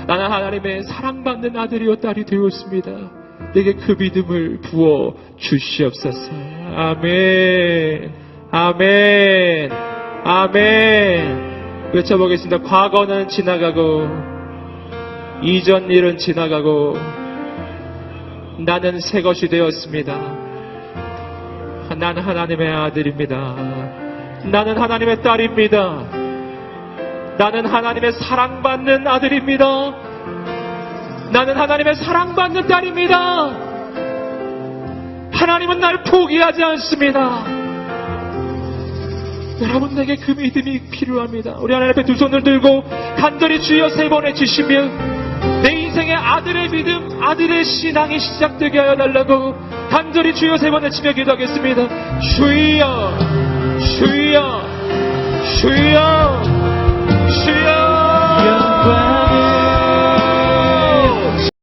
나는 하나님의 사랑받는 아들이요 딸이 되었습니다. 내게 그 믿음을 부어 주시옵소서. 아멘, 아멘, 아멘. 외쳐보겠습니다. 과거는 지나가고 이전 일은 지나가고 나는 새 것이 되었습니다. 나는 하나님의 아들입니다. 나는 하나님의 딸입니다. 나는 하나님의 사랑받는 아들입니다. 나는 하나님의 사랑받는 딸입니다. 하나님은 날 포기하지 않습니다. 여러분, 내게 그 믿음이 필요합니다. 우리 하나님 앞에 두 손을 들고 간절히 주여 세 번 외치시며 내 인생의 아들의 믿음, 아들의 신앙이 시작되게 하여 달라고 간절히 주여 세 번 외치며 기도하겠습니다. 주여, 주여, 주여.